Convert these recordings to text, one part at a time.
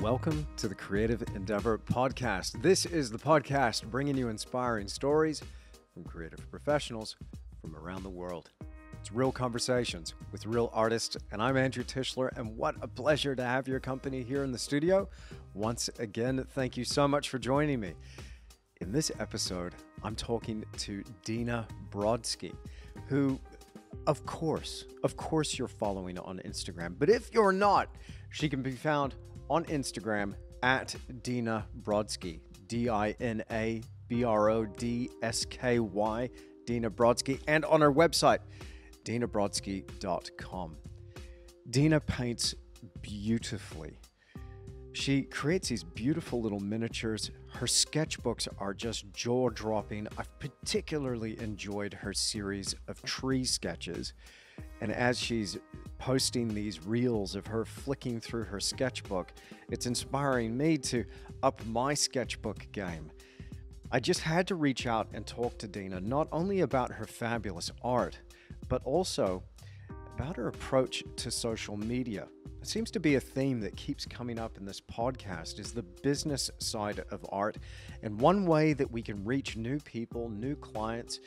Welcome to the Creative Endeavor Podcast. This is the podcast bringing you inspiring stories from creative professionals from around the world. It's real conversations with real artists, and I'm Andrew Tischler, and what a pleasure to have your company here in the studio. Once again, thank you so much for joining me. In this episode, I'm talking to Dina Brodsky, who, of course, you're following on Instagram, but if you're not, she can be found on Instagram at Dina Brodsky, Dina Brodsky, Dina Brodsky, and on her website, dinabrodsky.com. Dina paints beautifully. She creates these beautiful little miniatures. Her sketchbooks are just jaw-dropping. I've particularly enjoyed her series of tree sketches. And as she's posting these reels of her flicking through her sketchbook, it's inspiring me to up my sketchbook game. I just had to reach out and talk to Dina, not only about her fabulous art, but also about her approach to social media. It seems to be a theme that keeps coming up in this podcast is the business side of art, and one way that we can reach new people, new clients,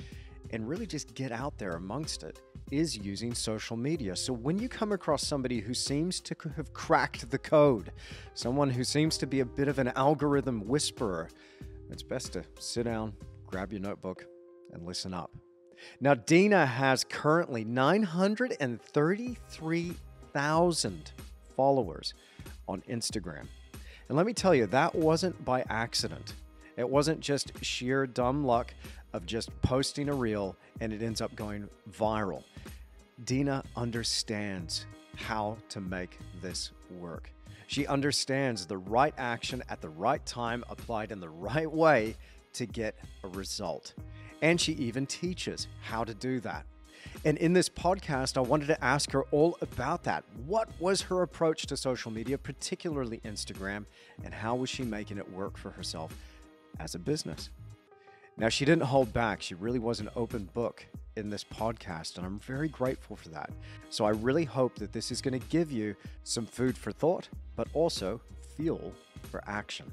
and really just get out there amongst it is using social media. So when you come across somebody who seems to have cracked the code, someone who seems to be a bit of an algorithm whisperer, it's best to sit down, grab your notebook, and listen up. Now, Dina has currently 933,000 followers on Instagram. And let me tell you, that wasn't by accident. It wasn't just sheer dumb luck of just posting a reel and it ends up going viral. Dina understands how to make this work. She understands the right action at the right time applied in the right way to get a result. And she even teaches how to do that. And in this podcast, I wanted to ask her all about that. What was her approach to social media, particularly Instagram, and how was she making it work for herself as a business? Now, she didn't hold back. She really was an open book in this podcast, and I'm very grateful for that. So I really hope that this is going to give you some food for thought, but also fuel for action.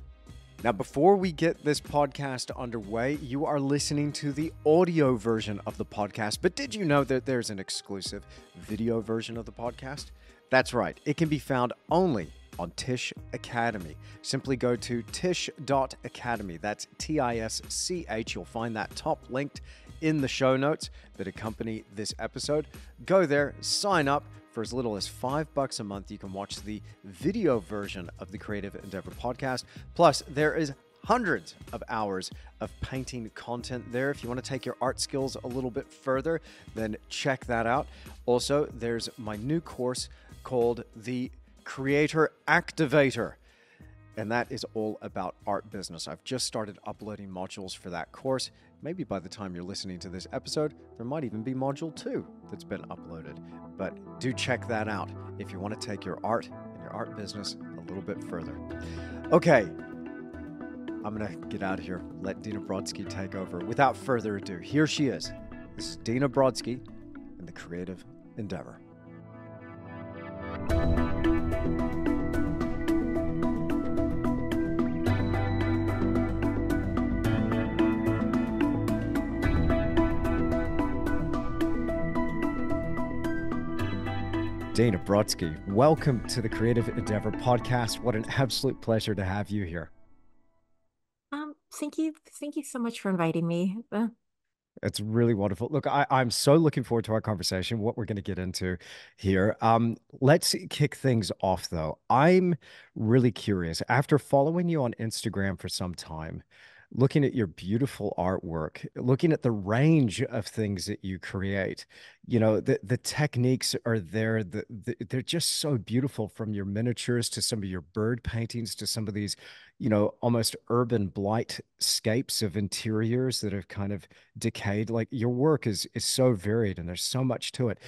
Now, before we get this podcast underway, you are listening to the audio version of the podcast. But did you know that there's an exclusive video version of the podcast? That's right. It can be found only on Tisch Academy. Simply go to tisch.academy. That's Tisch. You'll find that top linked in the show notes that accompany this episode. Go there, sign up. For as little as $5 a month, you can watch the video version of the Creative Endeavor podcast. Plus, there is hundreds of hours of painting content there. If you want to take your art skills a little bit further, then check that out. Also, there's my new course called the Creator Activator, and that is all about art business. I've just started uploading modules for that course. Maybe by the time you're listening to this episode, there might even be module 2 that's been uploaded. But do check that out if you want to take your art and your art business a little bit further. Okay, I'm going to get out of here. Let Dina Brodsky take over. Without further ado, here she is. This is Dina Brodsky and the Creative Endeavor. Dina Brodsky, welcome to the Creative Endeavor podcast. What an absolute pleasure to have you here. Thank you. Thank you so much for inviting me. It's really wonderful. Look, I'm so looking forward to our conversation, what we're going to get into here. Let's kick things off, though. I'm really curious. After following you on Instagram for some time, looking at your beautiful artwork, looking at the range of things that you create, you know, the techniques are there. They're just so beautiful, from your miniatures to some of your bird paintings to some of these, you know, almost urban blight scapes of interiors that have kind of decayed. Like, your work is so varied and there's so much to it.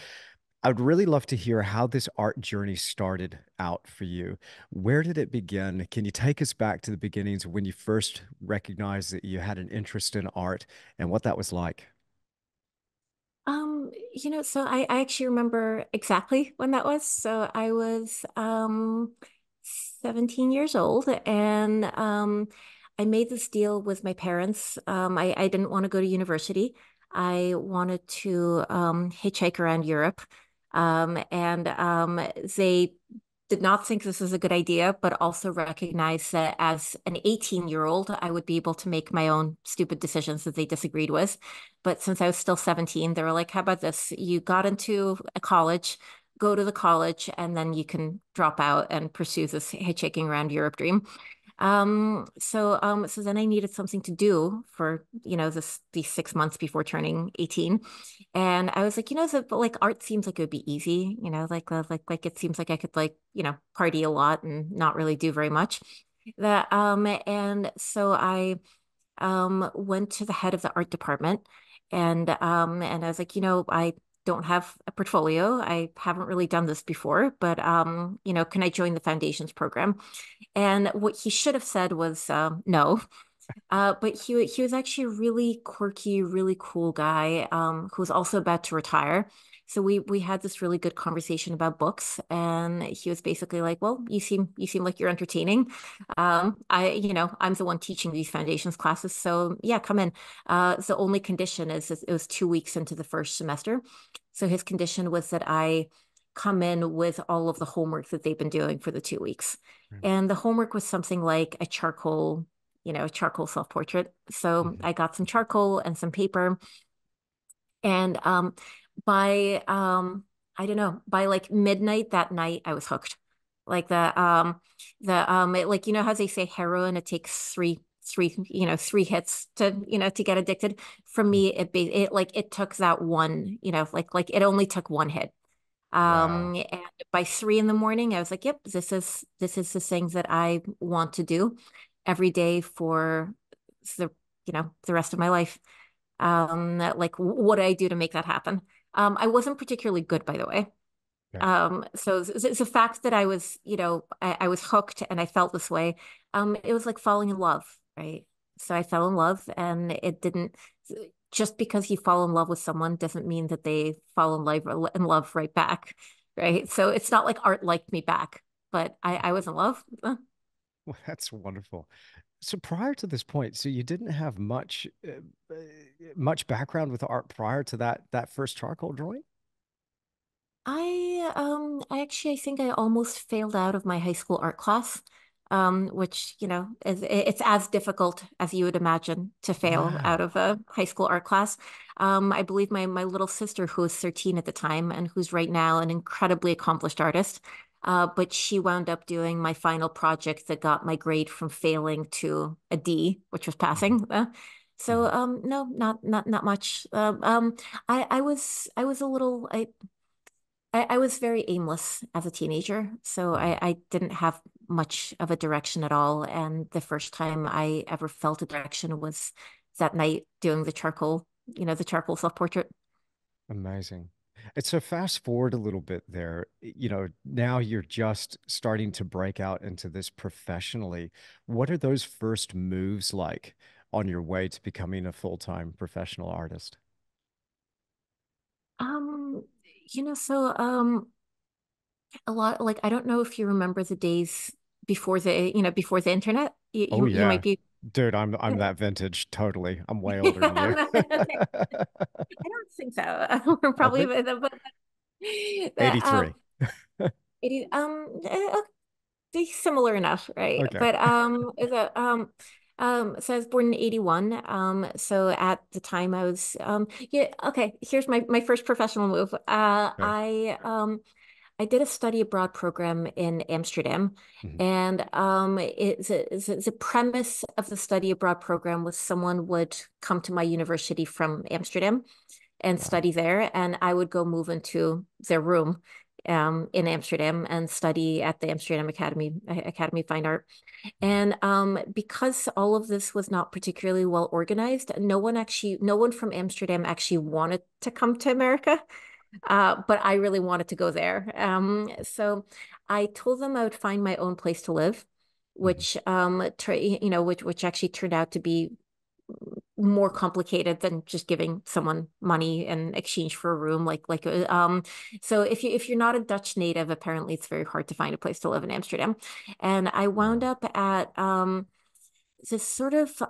I would really love to hear how this art journey started out for you. Where did it begin? Can you take us back to the beginnings when you first recognized that you had an interest in art and what that was like? So I actually remember exactly when that was. So I was 17 years old, and I made this deal with my parents. I didn't want to go to university. I wanted to hitchhike around Europe. And they did not think this was a good idea, but also recognized that as an 18-year-old, I would be able to make my own stupid decisions that they disagreed with. But since I was still 17, they were like, how about this? You got into a college, go to the college, and then you can drop out and pursue this hitchhiking around Europe dream. So then I needed something to do for, these 6 months before turning 18. And I was like, so like art seems like it would be easy, like it seems like I could like, party a lot and not really do very much. And so I went to the head of the art department and I was like, I don't have a portfolio. I haven't really done this before, but can I join the foundations program? And what he should have said was no. But he was actually a really quirky, really cool guy who was also about to retire. So we had this really good conversation about books, and he was basically like, "Well, you seem like you're entertaining. I'm the one teaching these foundations classes, so yeah, come in. The only condition is it was 2 weeks into the first semester, so his condition was that I come in with all of the homework that they've been doing for the 2 weeks, and the homework was something like a charcoal self-portrait. So Mhm. I got some charcoal and some paper. And by I don't know, by like midnight that night, I was hooked. Like like how they say heroin, it takes three hits to get addicted. For me, it took that one, like it only took one hit. Wow. And by 3 in the morning, I was like, yep, this is the things that I want to do every day for the rest of my life. Like what do I do to make that happen? I wasn't particularly good, by the way. Okay. So the fact that I was hooked and I felt this way, it was like falling in love, right? So I fell in love, and it didn't just because you fall in love with someone doesn't mean that they fall in love right back, right? So it's not like art liked me back, but I was in love. Well, that's wonderful. So prior to this point, so you didn't have uh, much background with art prior to that first charcoal drawing? I think I almost failed out of my high school art class, which, it's as difficult as you would imagine to fail out Wow. of a high school art class. I believe my little sister, who was 13 at the time and who's right now an incredibly accomplished artist, but she wound up doing my final project that got my grade from failing to a D, which was Mhm. passing. So Mhm. no, not much. I was a little I was very aimless as a teenager, so Mhm. I didn't have much of a direction at all. And the first time I ever felt a direction was that night doing the charcoal self-portrait. Amazing. And so fast forward a little bit there, now you're just starting to break out into this professionally. What are those first moves like on your way to becoming a full-time professional artist? Um, so a lot like I don't know if you remember the days before the internet. You Oh you might yeah. be. Dude, I'm that vintage, totally. I'm way older than you. I don't think so. We're probably Okay. but the 83. it is they similar enough, right? Okay. But so I was born in 81. So at the time I was yeah, okay, here's my first professional move. Okay. I did a study abroad program in Amsterdam, Mhm. and the premise of the study abroad program was someone would come to my university from Amsterdam and Wow. study there, and I would go move into their room in Amsterdam and study at the Amsterdam Academy of Fine Art. Mhm. And because all of this was not particularly well organized, no one from Amsterdam actually wanted to come to America. But I really wanted to go there. So I told them I would find my own place to live, Mhm. which actually turned out to be more complicated than just giving someone money in exchange for a room. So if you're not a Dutch native, apparently it's very hard to find a place to live in Amsterdam. And I wound Wow. up at this sort of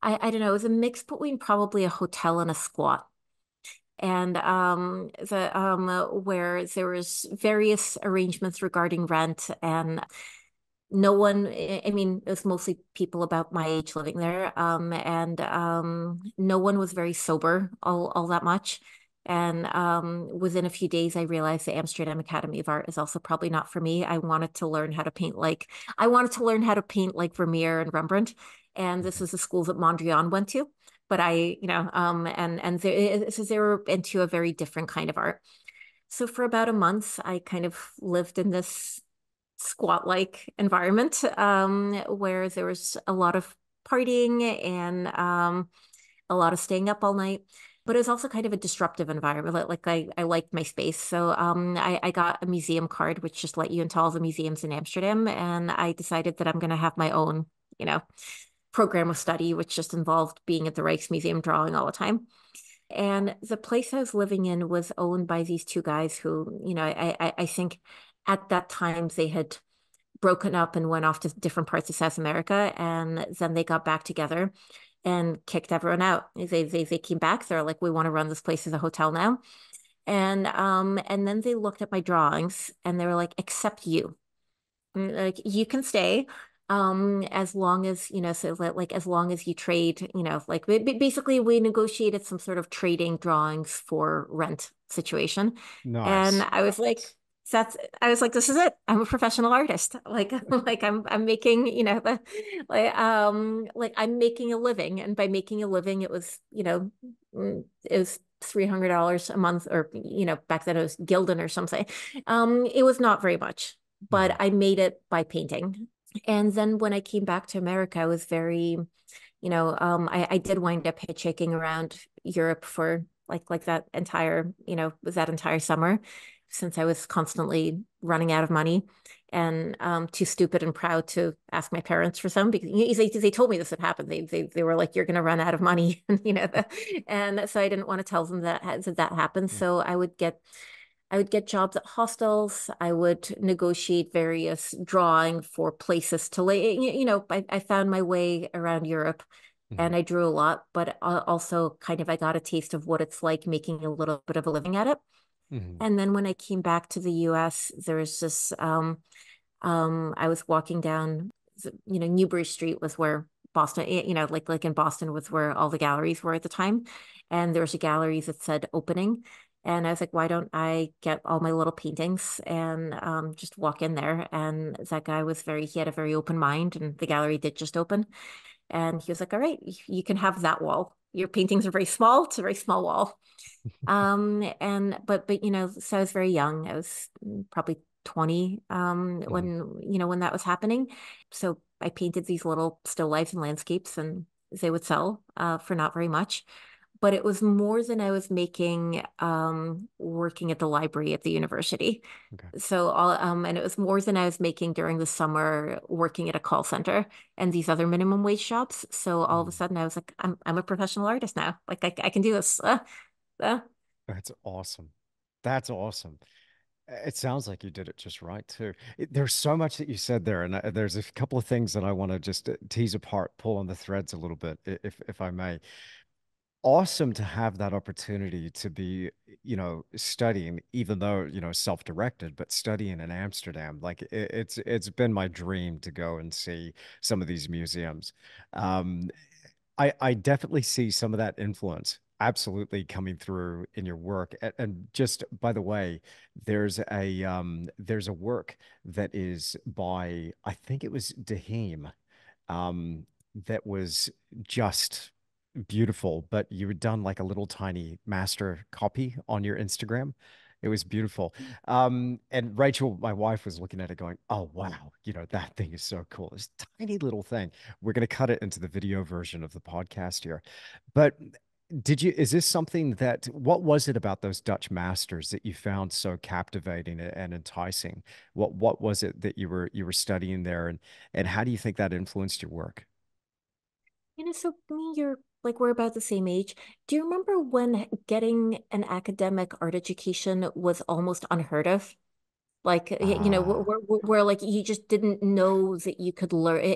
I don't know, it was a mix between probably a hotel and a squat. And the where there was various arrangements regarding rent, and no one, I mean, it was mostly people about my age living there. And no one was very sober all that much. And within a few days, I realized the Amsterdam Academy of Art is also probably not for me. I wanted to learn how to paint like Vermeer and Rembrandt. And this was the school that Mondrian went to. But they were into a very different kind of art. So for about a month, I kind of lived in this squat-like environment where there was a lot of partying and a lot of staying up all night. But it was also kind of a disruptive environment. I liked my space. So I got a museum card, which just let you into all the museums in Amsterdam. And I decided that I'm going to have my own, you know, program of study, which just involved being at the Rijksmuseum drawing all the time. And the place I was living in was owned by these two guys who, I think at that time they had broken up and went off to different parts of South America, and then they got back together and kicked everyone out. They came back. They're like, we want to run this place as a hotel now. And then they looked at my drawings and they were like, except you. Like you can stay as long as as long as you trade, basically we negotiated some sort of trading drawings for rent situation. And Nice. I was like, this is it. I'm a professional artist. I'm making, I'm making a living. And by making a living, it was, it was $300 a month, or, back then it was Gilden or something. It was not very much, but Mhm. I made it by painting. And then when I came back to America, I was very, I did wind up hitchhiking around Europe for that entire, that entire summer, since I was constantly running out of money and too stupid and proud to ask my parents for some, because they told me this had happened. They were like, you're going to run out of money, and so I didn't want to tell them that happened. Mm. So I would get jobs at hostels. I would negotiate various drawing for places to lay. I found my way around Europe Mhm. and I drew a lot, but also kind of I got a taste of what it's like making a little bit of a living at it. Mhm. And then when I came back to the US, there was this I was walking down, Newbury Street was where Boston, like in Boston was where all the galleries were at the time. And there was a gallery that said opening. And I was like, why don't I get all my little paintings and just walk in there? And that guy he had a very open mind, and the gallery did just open. And he was like, all right, you can have that wall. Your paintings are very small. It's a very small wall. But so I was very young. I was probably 20 Mhm. when that was happening. So I painted these little still lifes and landscapes, and they would sell for not very much. But it was more than I was making working at the library at the university. Okay. And it was more than I was making during the summer working at a call center and these other minimum wage jobs. So all of a Mm. sudden I was like, I'm a professional artist now. Like I can do this. Uh. That's awesome. That's awesome. It sounds like you did it just right too. There's so much that you said there, and there's a couple of things that I want to just tease apart, pull on the threads a little bit, if I may. Awesome to have that opportunity to be, studying, even though, self-directed, but studying in Amsterdam. Like it's been my dream to go and see some of these museums. Um, I definitely see some of that influence absolutely coming through in your work. And just by the way, there's a work that is by, I think it was Dahim, um, that was just beautiful, but you had done like a little tiny master copy on your Instagram. It was beautiful. And Rachel, my wife, was looking at it going, oh, wow, that thing is so cool. This tiny little thing. We're going to cut it into the video version of the podcast here. But is this something what was it about those Dutch masters that you found so captivating and enticing? What was it that you were studying there, and how do you think that influenced your work? So me, you're like we're about the same age. Do you remember when getting an academic art education was almost unheard of? Like Ah, where like you just didn't know that you could learn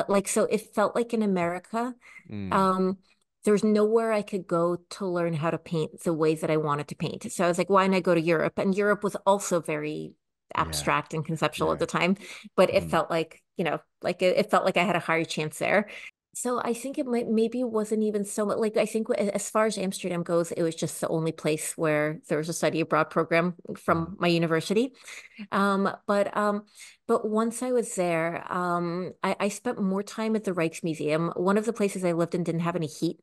like so it felt like in America mm, um there's nowhere I could go to learn how to paint the way that I wanted to paint. So I was like, why not go to Europe? And Europe was also very yeah, abstract and conceptual at yeah. the time, but it Mm, felt like, like it felt like I had a higher chance there. So I think it might maybe wasn't even so much like I think as far as Amsterdam goes, it was just the only place where there was a study abroad program mm, from my university. But once I was there, I spent more time at the Rijksmuseum. One of the places I lived in didn't have any heat.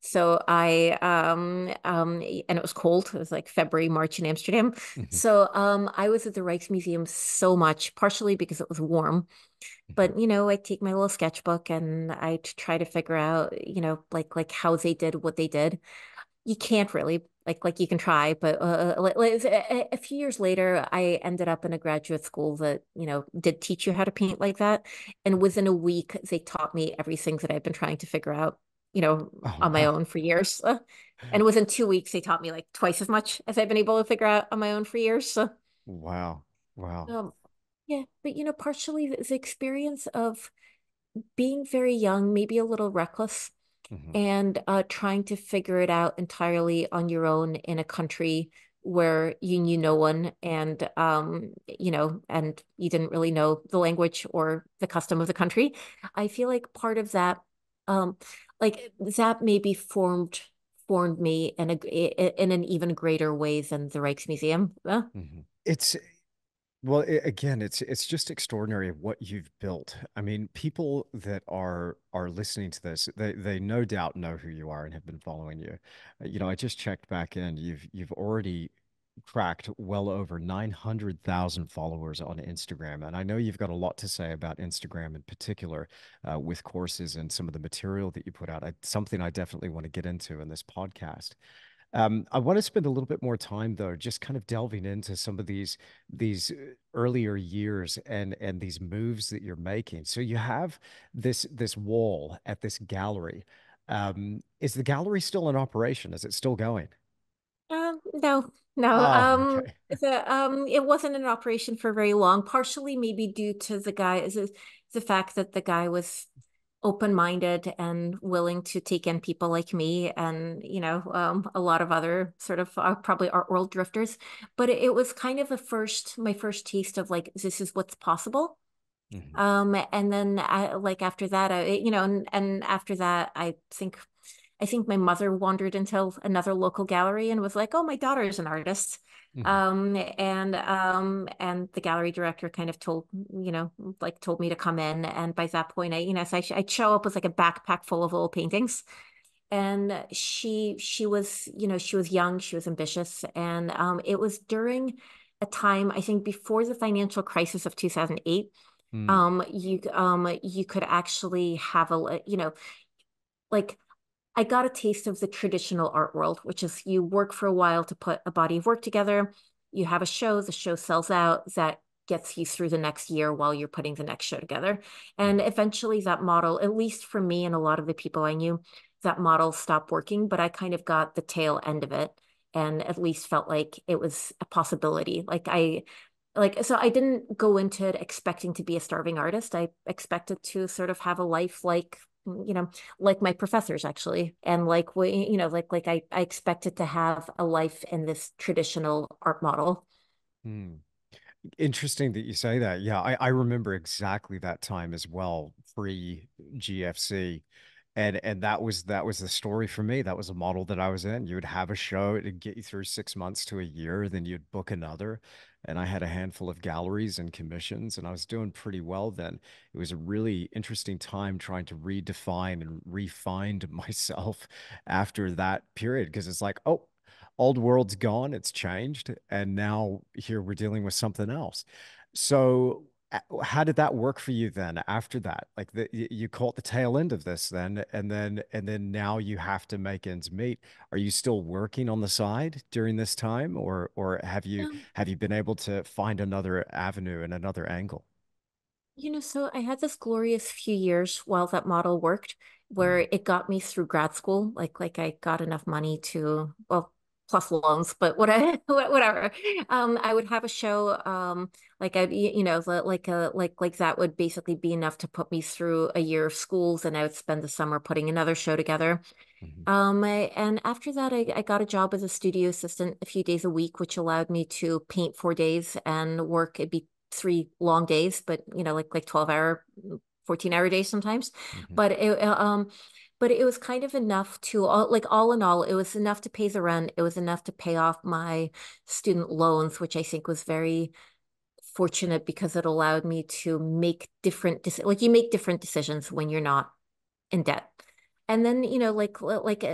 So and it was cold. It was like February, March in Amsterdam. mhm, So I was at the Rijksmuseum so much, partially because it was warm. mhm. But I take my little sketchbook and I try to figure out, like how they did what they did. You can't really like you can try, but a few years later, I ended up in a graduate school that did teach you how to paint like that, and within a week, they taught me everything that I've been trying to figure out, Oh on my wow, own for years. And within 2 weeks, they taught me like twice as much as I've been able to figure out on my own for years. So, wow, wow. um, yeah, but partially the experience of being very young, maybe a little reckless Mhm, and trying to figure it out entirely on your own in a country where you knew no one and and you didn't really know the language or the custom of the country. I feel like part of that um that maybe formed me in an even greater way than the Rijksmuseum. mhm. It's Well, again, it's just extraordinary what you've built. I mean, people that are listening to this, they no doubt know who you are and have been following you. I just checked back in. You've already cracked well over 900,000 followers on Instagram, and I know you've got a lot to say about Instagram in particular, with courses and some of the material that you put out. Something I definitely want to get into in this podcast. I want to spend a little bit more time though, just kind of delving into some of these earlier years and these moves that you're making. So you have this wall at this gallery. Is the gallery still in operation? Is it still going? No, no. Oh, okay. It wasn't an operation for very long, partially maybe due to the fact that the guy was open-minded and willing to take in people like me and a lot of other sort of probably art world drifters. But it was kind of my first taste of like this is what's possible. Hmm. And then like after that, and after that, I think my mother wandered into another local gallery and was like, "Oh, my daughter is an artist." Hmm. And the gallery director kind of told me to come in. And by that point, so I'd show up with like a backpack full of old paintings. And she was, she was young, she was ambitious, and it was during a time I think before the financial crisis of 2008. Mm. You could actually have like I got a taste of the traditional art world, which is you work for a while to put a body of work together. You have a show, the show sells out, that gets you through the next year while you're putting the next show together. And Mm. eventually, that model, at least for me and a lot of the people I knew, that model stopped working, but I kind of got the tail end of it and at least felt like it was a possibility. So I didn't go into it expecting to be a starving artist. I expected to sort of have a life you know, like my professors actually, and like I expected to have a life in this traditional art model. Mm. Interesting that you say that. Yeah, I remember exactly that time as well, pre GFC. And that was the story for me. That was a model that I was in. You would have a show, it'd get you through 6 months to a year, then you'd book another. And I had a handful of galleries and commissions, and I was doing pretty well then. It was a really interesting time trying to redefine and refine myself after that period because it's like, oh, old world's gone, it's changed, and now here we're dealing with something else. So how did that work for you then after that? Like you caught the tail end of this then, and then now you have to make ends meet. Are you still working on the side during this time, or Um, have you been able to find another avenue and another angle? so I had this glorious few years while that model worked. where it got me through grad school. Like I got enough money to, well, plus loans, but what I whatever. I would have a show, like I, you know, like that would basically be enough to put me through a year of schools, and I would spend the summer putting another show together. Hmm. And after that, I got a job as a studio assistant a few days a week, which allowed me to paint 4 days and work. It'd be 3 long days, but you know, like 12-hour, 14-hour days sometimes. Hmm. But it was kind of enough to all in all, it was enough to pay the rent. It was enough to pay off my student loans, which I think was very fortunate because it allowed me to make like you make different decisions when you're not in debt. And then, you know,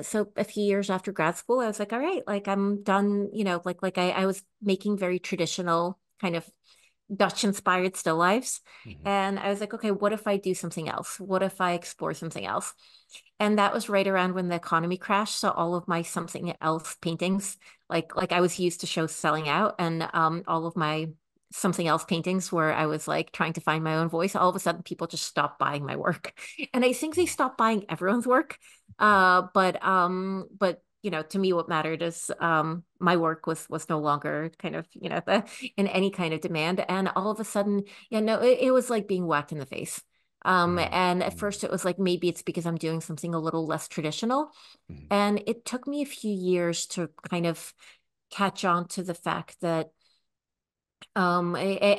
so a few years after grad school, I was like, all right, like I'm done, you know, I was making very traditional kind of Dutch inspired still lifes. Hmm. And I was like, okay, what if I do something else? What if I explore something else? And that was right around when the economy crashed. So all of my something else paintings, like I was used to shows selling out, and all of my something else paintings where I was like trying to find my own voice, all of a sudden people just stopped buying my work. And I think they stopped buying everyone's work. But you know, to me what mattered is my work was no longer kind of, you know, in any kind of demand. And all of a sudden, yeah, no, it was like being whacked in the face. And at Hmm. first it was like maybe it's because I'm doing something a little less traditional. Hmm. And it took me a few years to kind of catch on to the fact that I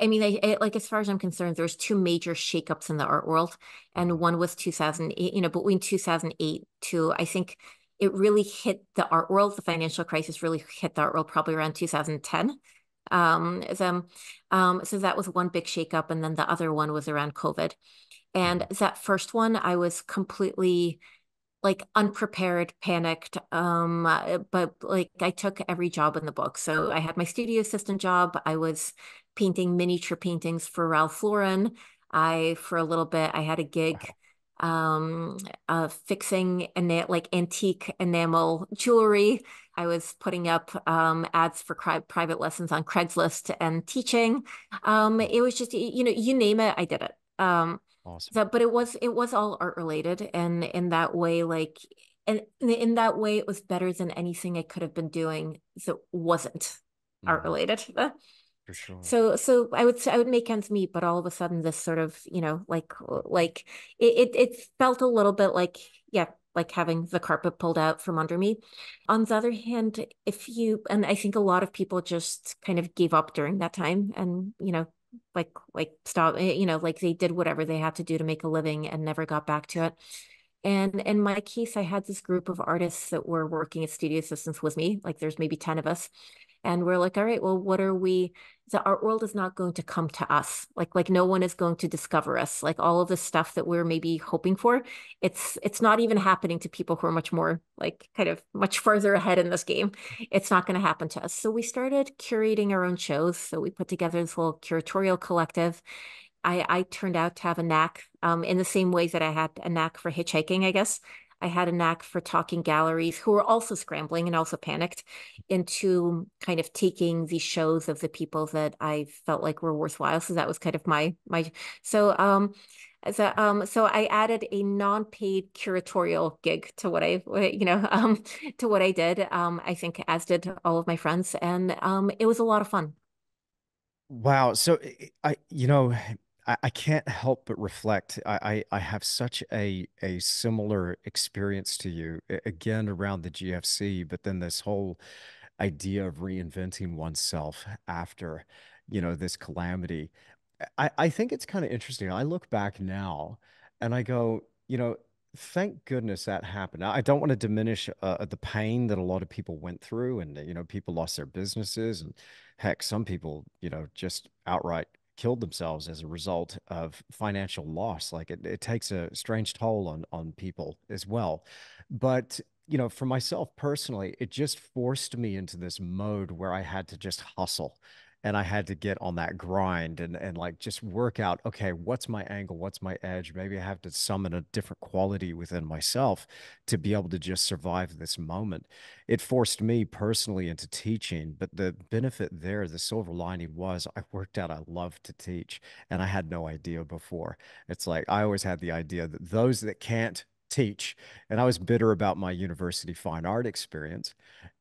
mean, like as far as I'm concerned, there's two major shakeups in the art world, and Hmm. one was 2008. You know, between 2008 to I think it really hit the art world. The financial crisis really hit the art world probably around 2010. So, so that was one big shakeup, and then the other one was around COVID. And Hmm. that first one, I was completely like unprepared, panicked. But like I took every job in the book. So I had my studio assistant job. I was painting miniature paintings for Ralph Lauren. For a little bit, I had a gig Wow. um fixing like antique enamel jewelry. I was putting up ads for private lessons on Craigslist and teaching. It was just, you know, you name it, I did it. Awesome. So, but it was all art related, and in that way, like, and in that way, it was better than anything I could have been doing that wasn't art Hmm. related. For sure. So I would make ends meet, but all of a sudden, this sort of, you know, like it felt a little bit like, yeah, like having the carpet pulled out from under me. On the other hand, and I think a lot of people just kind of gave up during that time, and you know, like stop, you know, like they did whatever they had to do to make a living and never got back to it. And in my case, I had this group of artists that were working as studio assistants with me. Like there's maybe 10 of us. And we're like, all right, well, what are we? The art world is not going to come to us. Like no one is going to discover us. Like all of the stuff that we're maybe hoping for, it's not even happening to people who are much more like kind of much further ahead in this game. It's not going to happen to us. So we started curating our own shows. So we put together this little curatorial collective. I turned out to have a knack in the same ways that I had a knack for hitchhiking, I guess. I had a knack for talking galleries who were also scrambling and also panicked into kind of taking the shows of the people that I felt like were worthwhile. So that was kind of my so so I added a non-paid curatorial gig to what to what I did. I think as did all of my friends, and it was a lot of fun. Wow. So I can't help but reflect. I have such a similar experience to you, again around the GFC, but then this whole idea of reinventing oneself after, this calamity. I think it's kind of interesting. I look back now and I go, thank goodness that happened. Now, I don't want to diminish the pain that a lot of people went through, and people lost their businesses, and heck, some people, just outright killed themselves as a result of financial loss. Like it takes a strange toll on people as well. But for myself personally, it just forced me into this mode where I had to just hustle and I had to get on that grind and like just work out, okay, what's my angle? What's my edge? Maybe I have to summon a different quality within myself to be able to just survive this moment. It forced me personally into teaching, but the benefit there, the silver lining was I worked out I love to teach, and I had no idea before. It's like I always had the idea that those that can't teach, and I was bitter about my university fine art experience.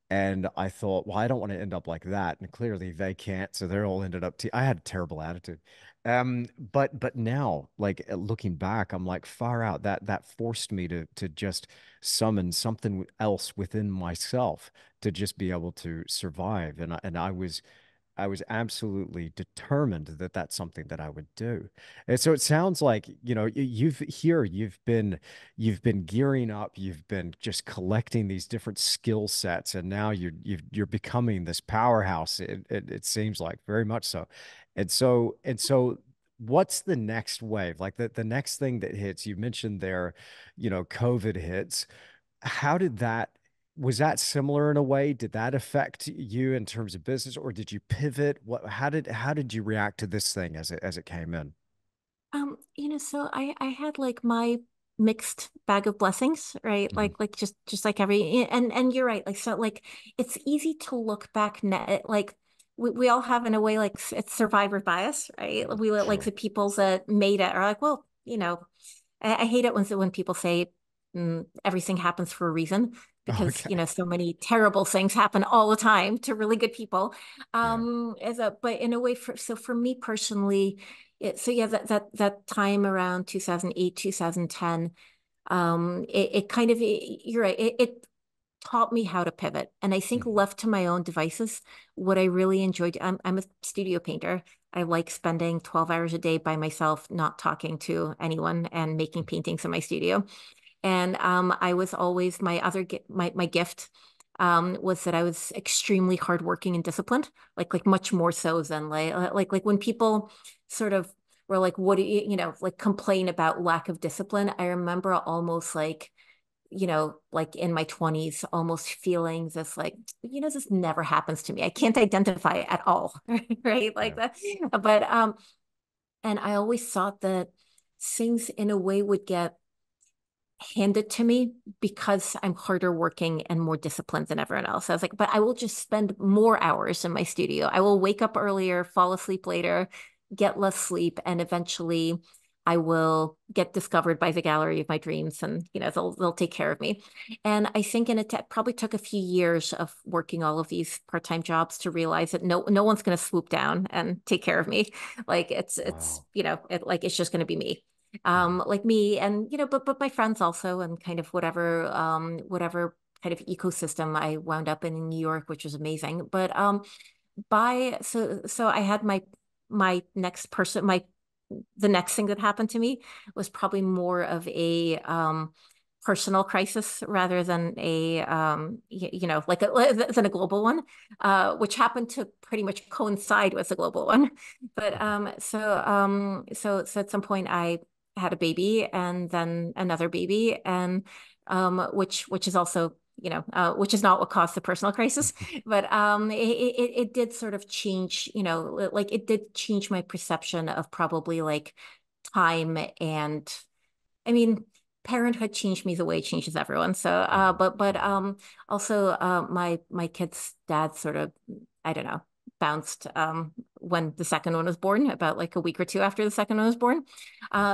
And I thought, well, I don't want to end up like that. And clearly they can't. So they're all ended up I had a terrible attitude. But now, like looking back, I'm like far out. That forced me to just summon something else within myself to just be able to survive. And I was absolutely determined that that's something that I would do. And so it sounds like, you know, you've been gearing up, you've been just collecting these different skill sets, and now you're becoming this powerhouse. It seems like very much so. And so what's the next wave? Like the next thing that hits, you mentioned there, you know, COVID hits. How did that, was that similar in a way? Did that affect you in terms of business, or did you pivot? How did you react to this thing as it came in? So I had like my mixed bag of blessings, right? Mhm. Like just like every and you're right. Like so like it's easy to look back like we all have in a way like it's survivor bias, right? We like Sure. the peoples that made it are like, well, I hate it when people say everything happens for a reason because Okay. so many terrible things happen all the time to really good people. Yeah. But in a way, for me personally, so yeah, that time around 2008, 2010, it kind of you're right. It taught me how to pivot. And I think Mhm. left to my own devices, what I really enjoyed, I'm a studio painter. I like spending 12 hours a day by myself, not talking to anyone and making paintings in my studio. And I was always my gift was that I was extremely hardworking and disciplined, like much more so than like when people sort of were like, what do like complain about lack of discipline. I remember almost like like in my 20s, almost feeling this like, this never happens to me. I can't identify it at all, right? Like Yeah. that. But and I always thought that things in a way would get handed to me because I'm harder working and more disciplined than everyone else. I was like, but I will just spend more hours in my studio. I will wake up earlier, fall asleep later, get less sleep, and eventually I will get discovered by the gallery of my dreams and they'll take care of me. And I think it probably took a few years of working all of these part-time jobs to realize that no one's going to swoop down and take care of me. Like it's Wow. like it's just going to be me Mhm. like me and but my friends also and kind of whatever kind of ecosystem I wound up in New York, which was amazing. But by so I had my next person my the next thing that happened to me was probably more of a personal crisis rather than a like than a global one, which happened to pretty much coincide with the global one. But Mhm. so at some point I had a baby and then another baby and which is also which is not what caused the personal crisis, but it did sort of change, like it did change my perception of probably like time and I mean, parenthood changed me the way it changes everyone. So, Mhm. Mhm. also, my kid's dad sort of, I don't know, bounced when the second one was born, about like a week or two after the second one was born.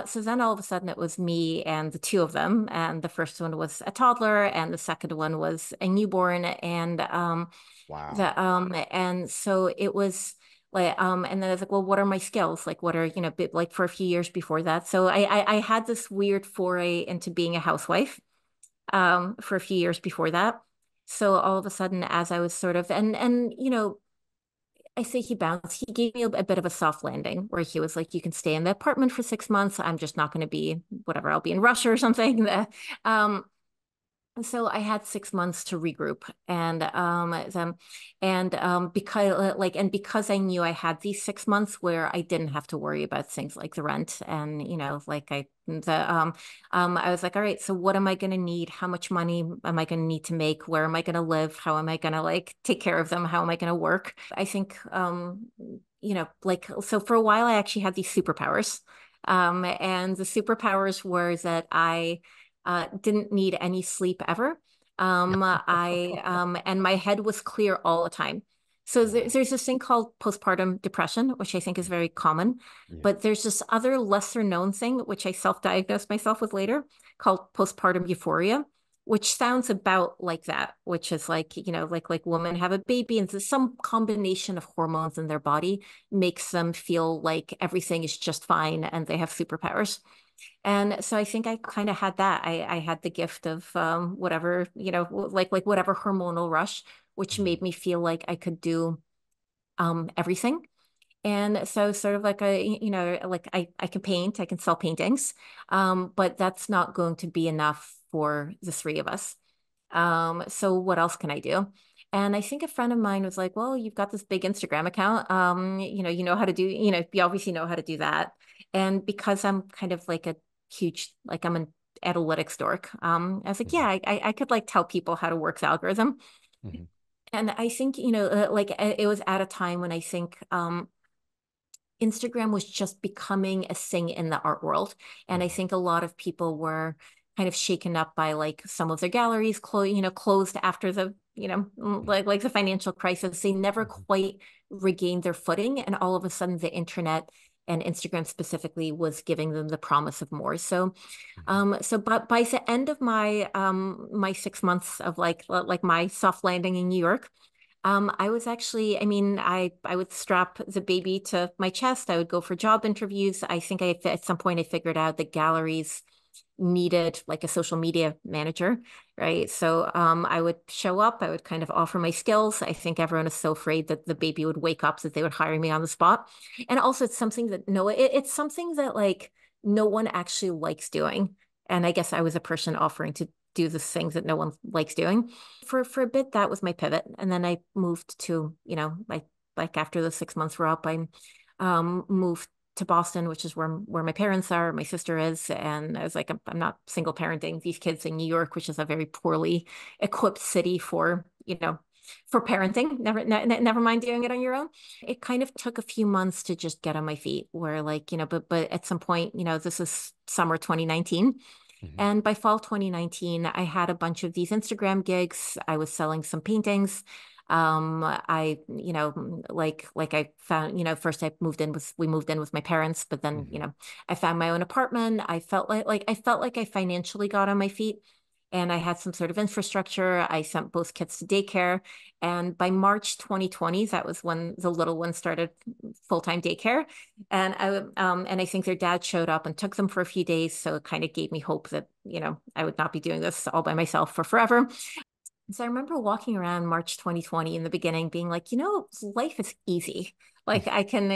So then all of a sudden it was me and the two of them, and the first one was a toddler, and the second one was a newborn, Wow. and so it was like and then I was like, well, what are my skills? Like what are, like for a few years before that. So I had this weird foray into being a housewife for a few years before that. So all of a sudden, as I was sort of and I say he bounced, he gave me a bit of a soft landing where he was like, you can stay in the apartment for 6 months. I'm just not going to be whatever, I'll be in Russia or something. Um, so I had 6 months to regroup because I knew I had these 6 months where I didn't have to worry about things like the rent and like I was like, all right, so what am I going to need? How much money am I going to need to make? Where am I going to live? How am I going to like take care of them? How am I going to work? I think like so for a while I actually had these superpowers. And the superpowers were that I didn't need any sleep ever. I and my head was clear all the time. So Wow. there's this thing called postpartum depression, which I think is very common. Yeah. But there's this other lesser known thing, which I self-diagnosed myself with later, called postpartum euphoria, which sounds about like that, which is like, like women have a baby and some combination of hormones in their body makes them feel like everything is just fine and they have superpowers. And so I think I kind of had that. I had the gift of whatever, like whatever hormonal rush, which Mhm. made me feel like I could do everything. And so sort of like like I can paint, I can sell paintings, but that's not going to be enough for the three of us. So what else can I do? And I think a friend of mine was like, well, you've got this big Instagram account. You know how to do, you obviously know how to do that. And because I'm kind of like a huge, like I'm an analytics dork, I was like, yeah, Mhm. I could like tell people how to work the algorithm. Mhm. And I think, like it was at a time when I think Instagram was just becoming a thing in the art world. And I Mhm. think a lot of people were kind of shaken up by like some of their galleries closed after the, like the financial crisis. They never Mhm. quite regained their footing. And all of a sudden the internet and Instagram specifically was giving them the promise of more. But by the end of my 6 months of like my soft landing in New York, I was actually, I mean, I would strap the baby to my chest. I would go for job interviews. I think at some point I figured out that galleries needed like a social media manager, right? So I would show up, I would kind of offer my skills. I think everyone is so afraid that the baby would wake up that they would hire me on the spot. And also it's something that it's something that like no one actually likes doing. And I guess I was a person offering to do the things that no one likes doing. For a bit, that was my pivot. And then I moved to, like after the 6 months were up, I moved to Boston, which is where my parents are, my sister is, and I was like, I'm not single parenting these kids in New York, which is a very poorly equipped city for, for parenting. Never mind doing it on your own. It kind of took a few months to just get on my feet, where like, but at some point, this is summer 2019. Mhm. And by fall 2019, I had a bunch of these Instagram gigs. I was selling some paintings. Like I found, first we moved in with my parents, but then, Mhm. I found my own apartment. I felt like I financially got on my feet and I had some sort of infrastructure. I sent both kids to daycare. And by March 2020, that was when the little one started full-time daycare. And I think their dad showed up and took them for a few days. So it kind of gave me hope that, I would not be doing this all by myself for forever. So I remember walking around March 2020 in the beginning, being like, life is easy. Like I can,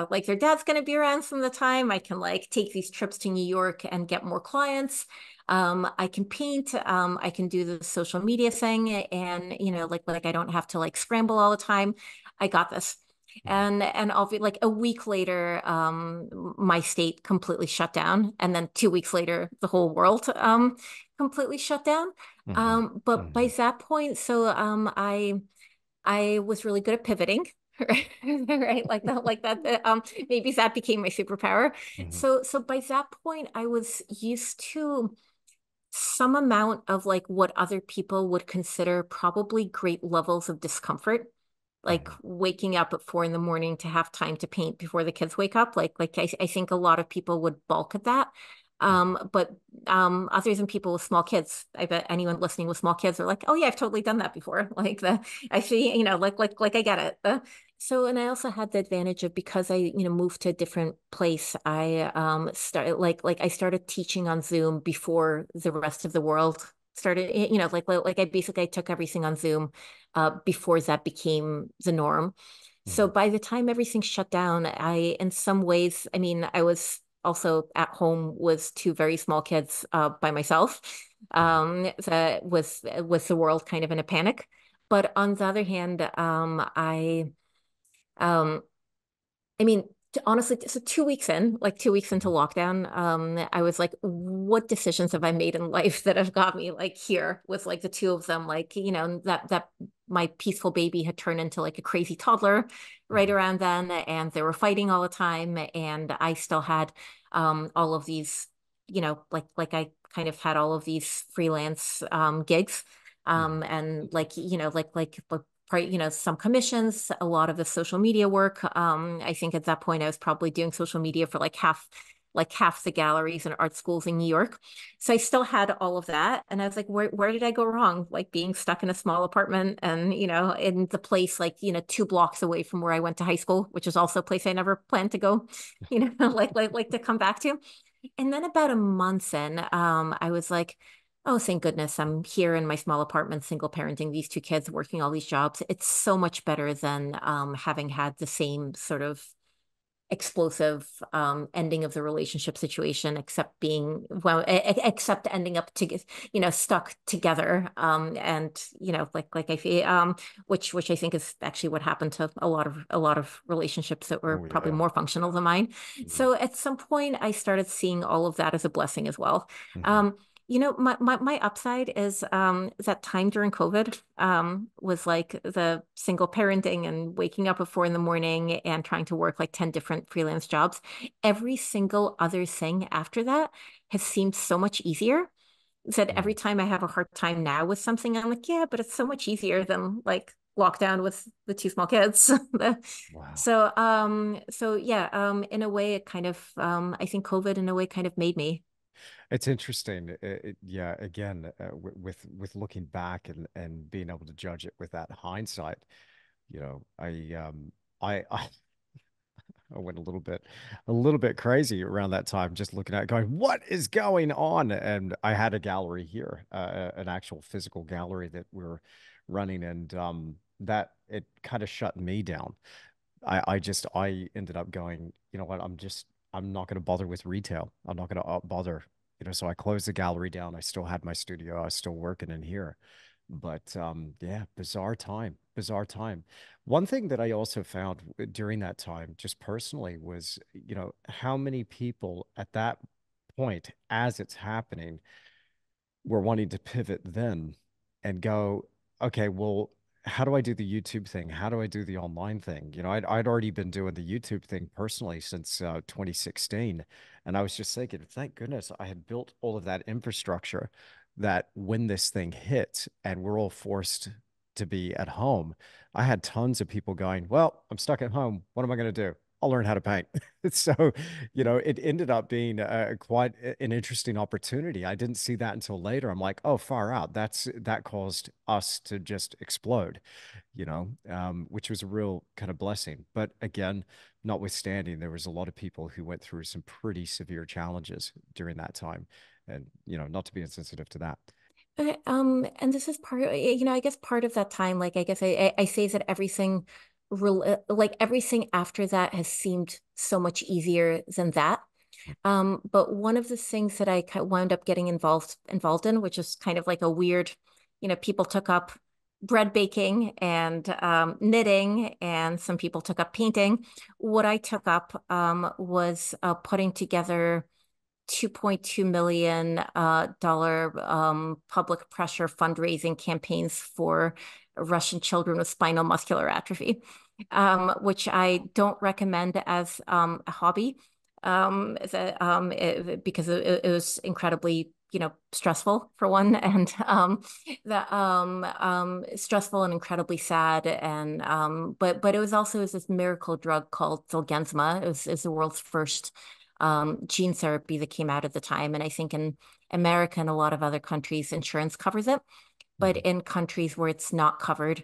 like their dad's going to be around some of the time. I can like take these trips to New York and get more clients. I can paint. I can do the social media thing, and like I don't have to like scramble all the time. I got this. Mhm. And I'll be like a week later, my state completely shut down, and then 2 weeks later, the whole world completely shut down. Mhm. But by Mhm. that point, I was really good at pivoting, right? Maybe that became my superpower. Mhm. So by that point, I was used to some amount of like what other people would consider probably great levels of discomfort, like Mhm. waking up at 4 in the morning to have time to paint before the kids wake up. I think a lot of people would balk at that. Mhm. But Other than people with small kids, I bet anyone listening with small kids are like, oh yeah, I've totally done that before. I see, like I get it. And I also had the advantage of because I, moved to a different place. I started I started teaching on Zoom before the rest of the world started, I basically I took everything on Zoom before that became the norm. So Mhm. by the time everything shut down, in some ways, I mean, I was also at home with two very small kids by myself, Mhm. with the world kind of in a panic. But on the other hand, um, I mean, honestly, so 2 weeks in, like 2 weeks into Mhm. lockdown, I was like, what decisions have I made in life that have got me like here with like the two of them? Like, that my peaceful baby had turned into like a crazy toddler right Mhm. around then, and they were fighting all the time. And I still had all of these, like I kind of had all of these freelance gigs. Mhm. And some commissions, a lot of the social media work. I think at that point I was probably doing social media for like half the galleries and art schools in New York. So I still had all of that. And I was like, where did I go wrong? Like being stuck in a small apartment and, in the place like, 2 blocks away from where I went to high school, which is also a place I never planned to go, like to come back to. And then about a month in, I was like, oh, thank goodness I'm here in my small apartment, single parenting these 2 kids, working all these jobs. It's so much better than having had the same sort of explosive ending of the relationship situation, except being well, except ending up to stuck together. And like I feel which I think is actually what happened to a lot of relationships that were Oh probably yeah. more functional than mine. Mhm. So at some point, I started seeing all of that as a blessing as well. Mhm. Um, my upside is that time during COVID was like the single parenting and waking up at 4 in the morning and trying to work like 10 different freelance jobs. Every single other thing after that has seemed so much easier. That every Mhm. time I have a hard time now with something, I'm like, yeah, but it's so much easier than like lockdown with the 2 small kids. Wow. So yeah, in a way, it kind of, I think COVID in a way kind of made me. It's interesting. Yeah, again, with looking back and being able to judge it with that hindsight, I I went a little bit crazy around that time, just looking at it, going, what is going on? And I had a gallery here, an actual physical gallery that we're running, and that it kind of shut me down. I ended up going, you know what, I'm not going to bother with retail. I'm not going to bother, so I closed the gallery down. I still had my studio. I was still working in here. But yeah, bizarre time, bizarre time. One thing that I also found during that time, just personally, was, how many people at that point, as it's happening, were wanting to pivot then and go, okay, well, how do I do the YouTube thing? How do I do the online thing? I'd already been doing the YouTube thing personally since 2016. And I was just thinking, thank goodness I had built all of that infrastructure that when this thing hit and we're all forced to be at home, I had tons of people going, well, I'm stuck at home. What am I going to do? I'll learn how to paint. So, it ended up being quite an interesting opportunity. I didn't see that until later. I'm like, oh, far out. That caused us to just explode, which was a real kind of blessing. But again, notwithstanding, there was a lot of people who went through some pretty severe challenges during that time. And, not to be insensitive to that. And this is part, I guess part of that time, like I guess I say that everything, like everything after that has seemed so much easier than that. But one of the things that I wound up getting involved in, which is kind of like a weird, people took up bread baking and knitting, and some people took up painting. What I took up was putting together $2.2 million dollar public pressure fundraising campaigns for Russian children with spinal muscular atrophy, which I don't recommend as a hobby, because it was incredibly, stressful for one, and the stressful and incredibly sad, and but it was also this miracle drug called Zolgensma. It was the world's first gene therapy that came out at the time. And I think in America and a lot of other countries, insurance covers it. But Mhm. in countries where it's not covered,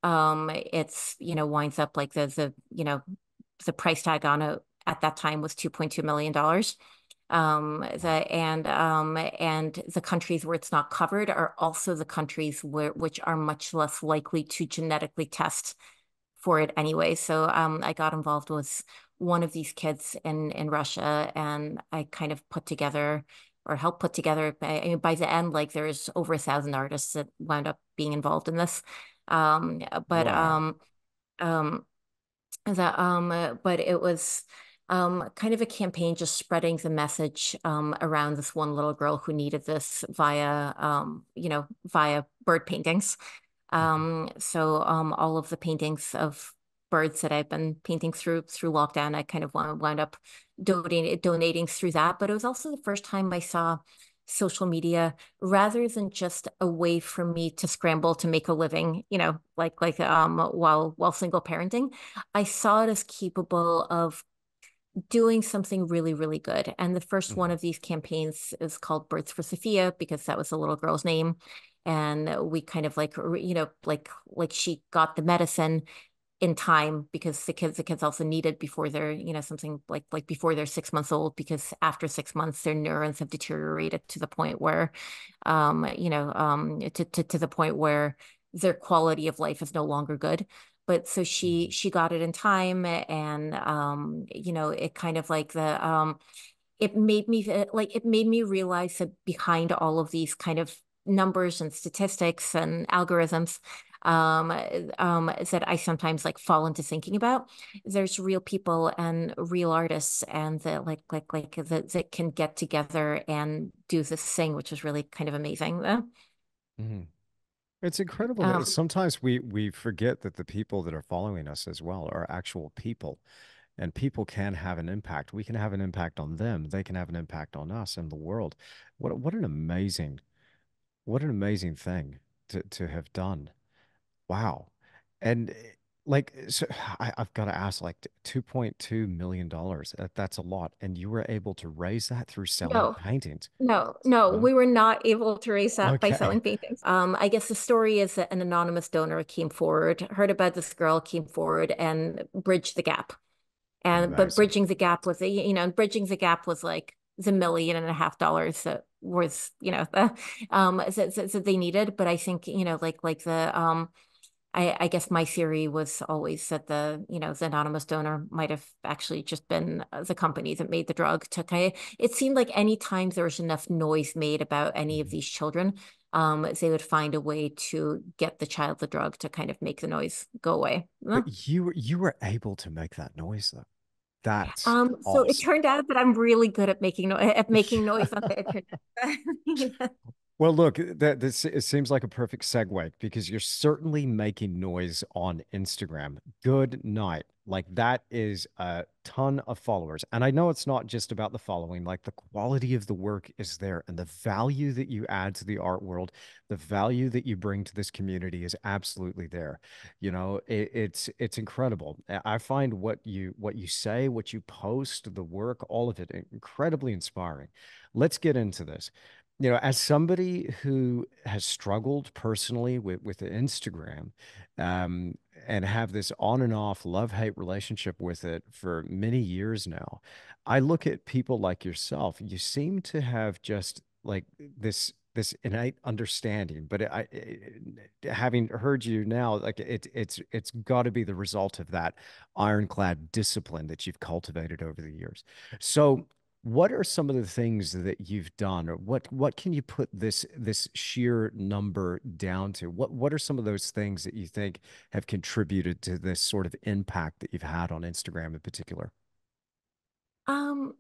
it's, winds up like the price tag on it at that time was $2.2 million. Wow. And the countries where it's not covered are also the countries which are much less likely to genetically test for it anyway. So I got involved with one of these kids in Russia, and I kind of put together or helped put together. I mean, by the end, like there's over 1,000 artists that wound up being involved in this. Um, but Wow. um, um, but it was kind of a campaign just spreading the message around this one little girl who needed this via bird paintings. Mhm. So all of the paintings of birds that I've been painting through lockdown, I kind of wound up donating through that. But it was also the first time I saw social media rather than just a way for me to scramble to make a living, while single parenting. I saw it as capable of doing something really, really good. And the first one Mhm. of these campaigns is called Birds for Sophia because that was the little girl's name. And we kind of like, like she got the medicine in time because the kids also needed before they're, something like before they're 6 months old, because after 6 months, their neurons have deteriorated to the point where, to the point where their quality of life is no longer good. But so she Mhm. she got it in time, and it kind of like it made me realize that behind all of these kind of numbers and statistics and algorithms, that I sometimes like fall into thinking about, there's real people and real artists, and that that can get together and do this thing, which is really kind of amazing. Mhm. It's incredible that Um, sometimes we forget that the people that are following us as well are actual people, and people can have an impact. We can have an impact on them. They can have an impact on us and the world. What an amazing thing to have done. Wow. And so I've got to ask, like $2.2 million, that's a lot. And you were able to raise that through selling no, paintings. no, No? we were not able to raise that by Okay. selling paintings. I guess the story is that an anonymous donor came forward, heard about this girl, came forward and bridged the gap. And but Amazing. bridging the gap was like the $1.5 million that was, that they needed. But I think, I guess my theory was always that the anonymous donor might have actually just been the company that made the drug to kind of, it seemed like any time there was enough noise made about any of Mhm. these children, they would find a way to get the child the drug to kind of make the noise go away. But you were able to make that noise though. That's So it awesome. turned out that I'm really good at making noise on the internet. Well, look, that this it seems like a perfect segue because you're certainly making noise on Instagram. Good night. Like that is a ton of followers. And I know it's not just about the following, like the quality of the work is there and the value that you add to the art world, the value that you bring to this community is absolutely there. It's incredible. I find what you say, what you post, the work, all of it incredibly inspiring. Let's get into this. As somebody who has struggled personally with Instagram, um, and have this on and off love-hate relationship with it for many years now, I look at people like yourself. You seem to have just like this innate understanding, but having heard you now, like it's got to be the result of that ironclad discipline that you've cultivated over the years. So what are some of the things that you've done, or what can you put this sheer number down to? What are some of those things that you think have contributed to this sort of impact that you've had on Instagram in particular? Um,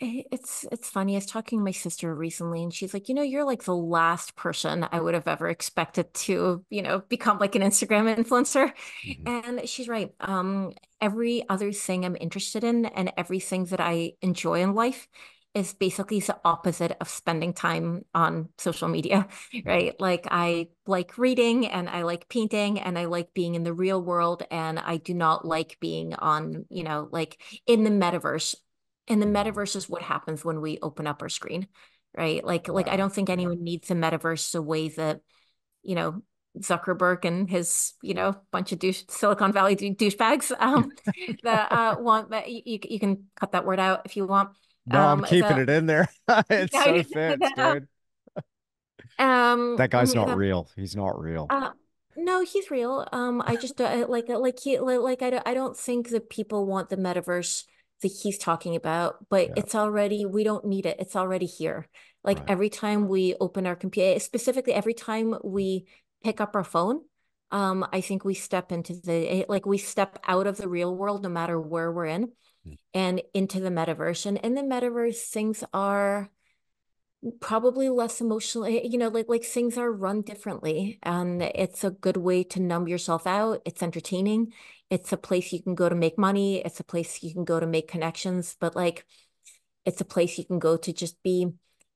it's funny. I was talking to my sister recently, and she's like, you're like the last person I would have ever expected to, become like an Instagram influencer. Mhm. And she's right. Every other thing I'm interested in and everything that I enjoy in life is basically the opposite of spending time on social media, Mhm. right? Like I like reading and I like painting and I like being in the real world, and I do not like being on, like in the metaverse. And the Mhm. metaverse is what happens when we open up our screen, right? Like I Wow. don't think Yeah. anyone needs the metaverse the way that, you know, Zuckerberg and his, bunch of Silicon Valley douchebags, that want that you can cut that word out if you want. No, I'm keeping The it in there. It so fits, dude. That guy's not the real. He's not real. uh, no, he's real. I just I don't think that people want the metaverse that he's talking about, but Yeah. we don't need it. It's already here. Like Right. every time we open our computer, specifically every time we pick up our phone, I think we step into we step out of the real world, no matter where we're in, and into the metaverse. And in the metaverse, things are probably less emotionally, like things are run differently, and it's a good way to numb yourself out. It's entertaining. It's a place you can go to make money. It's a place you can go to make connections, but like it's a place you can go to just be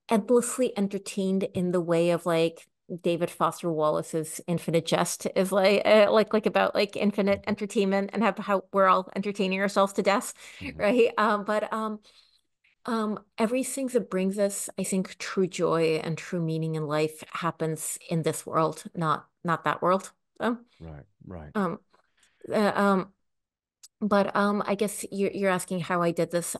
endlessly entertained in the way of like David Foster Wallace's Infinite Jest is like about like infinite Mhm. entertainment and how we're all entertaining ourselves to death, Mhm. right? Everything that brings us, I think, true joy and true meaning in life happens in this world, not that world. Um, Right, right. um, uh, um, but I guess you're asking how I did this.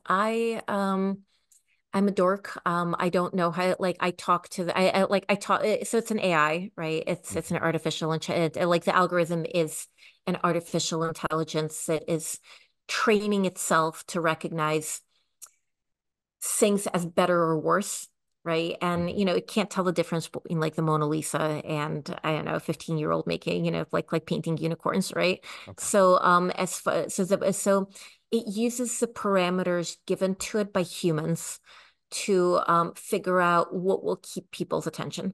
I'm a dork. I don't know how, like, I talk to the, I like, I talk, so it's an AI, right? It's Mhm. an artificial, like the algorithm is an artificial intelligence that is training itself to recognize things as better or worse, right? And, Mhm. it can't tell the difference between like the Mona Lisa and I don't know, a 15-year-old making, like painting unicorns, right? Okay. So, so it uses the parameters given to it by humans to figure out what will keep people's attention.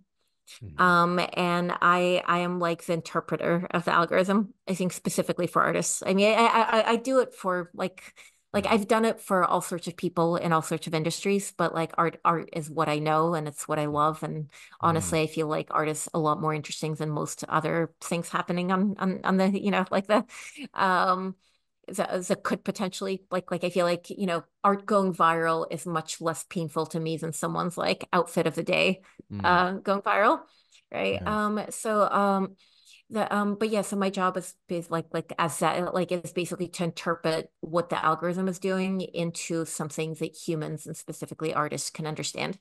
Mhm. And I am like the interpreter of the algorithm, I think specifically for artists. I mean, I do it for like Mhm. I've done it for all sorts of people in all sorts of industries, but like art is what I know and it's what I Mhm. love. And Mhm. honestly, I feel like art is a lot more interesting than most other things happening on the, like um that could potentially like I feel like, art going viral is much less painful to me than someone's like outfit of the day Mm. going viral. Right. Yeah. But yeah, so my job is like as that like is basically to interpret what the algorithm is doing into something that humans and specifically artists can understand.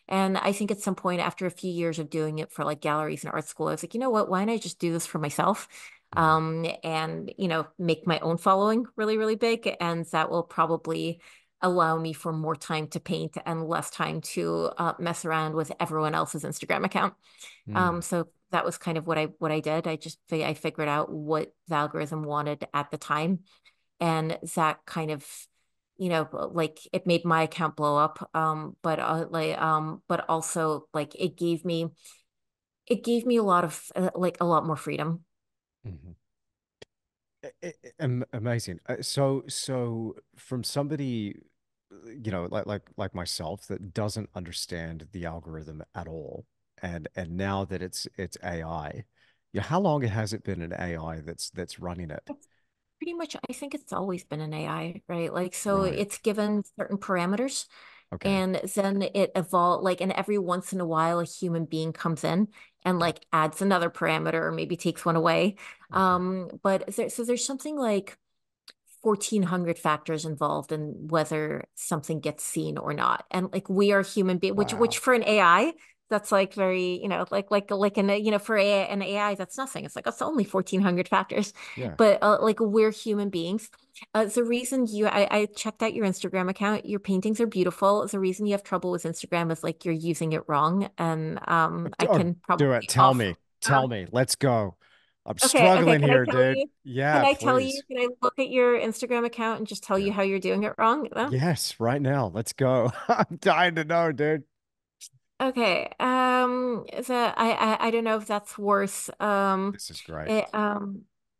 And I think at some point after a few years of doing it for like galleries and art school, I was like, you know what, why don't I just do this for myself? Mhm. And make my own following really, really big. And that will probably allow me for more time to paint and less time to mess around with everyone else's Instagram account. Mm. So that was kind of what I did. I figured out what the algorithm wanted at the time, and that kind of, like it made my account blow up. But also like it gave me a lot of like a lot more freedom. Mhm. Amazing. So from somebody, like myself that doesn't understand the algorithm at all, and now that it's AI, how long has it been an AI that's running it? Pretty much, I think it's always been an AI, right? Like, so Right. it's given certain parameters Okay. and then it evolved, like, and every once in a while, a human being comes in and Yeah. like adds another parameter or maybe takes one away. Okay. So there's something like 1,400 factors involved in whether something gets seen or not. And like we are human being, which Wow. for an AI, that's like very, like an, for an AI, that's nothing. It's like, it's only 1,400 factors. Yeah. But like we're human beings. The reason I checked out your Instagram account, your paintings are beautiful. The reason you have trouble with Instagram is like you're using it wrong. And I Oh, can do it. probably Tell off. me. uh, Tell me. Let's go. I'm Okay, okay. struggling Can I here, tell dude. you? Can Yeah, I tell you? please. Can I look at your Instagram account and just tell you Yeah. how you're doing it wrong? No? Yes, right now. Let's go. I'm dying to know, dude. Okay. So I don't know if that's worth This is great. it,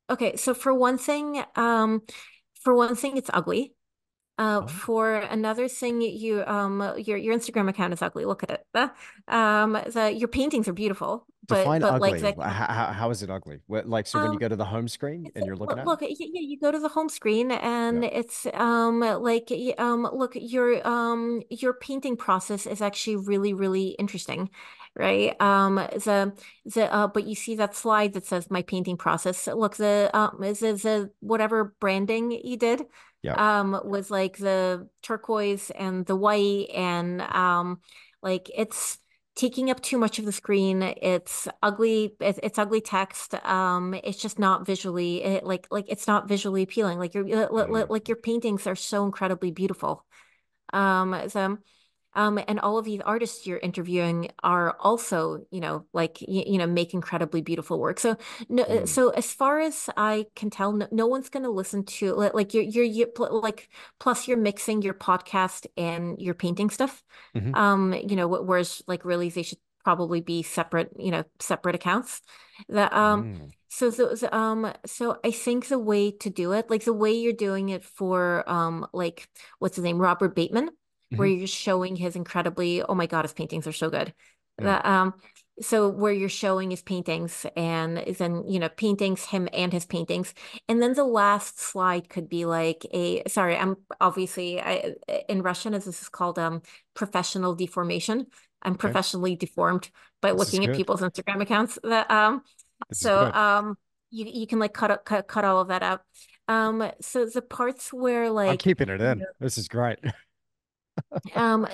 okay, so for one thing it's ugly. Oh, For another thing, your Instagram account is ugly. Look at it. Your paintings are beautiful, but define like ugly. the How is it ugly? Like, so when you um go to the home screen It's and you're looking at it? look, yeah, you go to the home screen Yeah. and it's look, your painting process is actually really, really interesting, right? But you see that slide that says my painting process. Look, the whatever branding you did Yeah. was like the turquoise and the white and like it's taking up too much of the screen. It's ugly. It's ugly text. It's just not visually like it's not visually appealing. Like Mm. your paintings are so incredibly beautiful. So and all of these artists you're interviewing are also, like make incredibly beautiful work. So no, Mm. so as far as I can tell, no one's going to listen to like like plus you're mixing your podcast and your painting stuff. Hmm. Whereas like really they should probably be separate, separate accounts. The Mm. so I think the way to do it, like the way you're doing it for like what's his name, Robert Bateman, where Hmm. you're just showing his incredibly, oh my God, his paintings are so good. Mm. That so where you're showing his paintings and then, paintings, him and his paintings. And then the last slide could be like sorry, I'm obviously in Russian as this is called professional deformation. I'm Okay. professionally deformed by This is looking at good. people's Instagram accounts that This is so good. you can like cut all of that out. So the parts where I'm like keeping it in. This is great. um,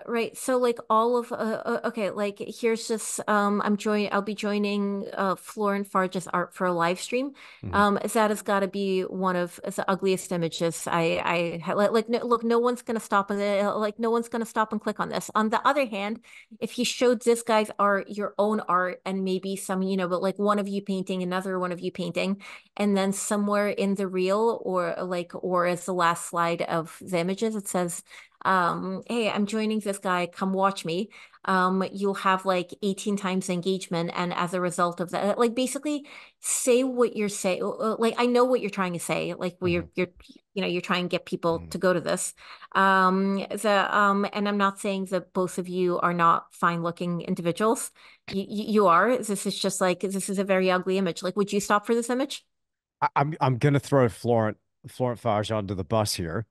right. So like all of okay, like here's just I'll be joining Floor and Farge's art for a live stream. Mhm. That has got to be one of the ugliest images. Like no, look, no one's gonna stop like no one's gonna stop and click on this. On the other hand, if you showed this guy's art, your own art, and maybe some, but like one of you painting, another one of you painting, and then somewhere in the reel or as the last slide of the images, it says, hey, I'm joining this guy, come watch me. You'll have like 18 times engagement. And as a result of that, like basically say what you're saying. Like I know what you're trying to say. Like Mhm. you're trying to get people Mhm. to go to this. And I'm not saying that both of you are not fine looking individuals. You are. This is just like this is a very ugly image. Like, would you stop for this image? I'm gonna throw Florent Fage under the bus here.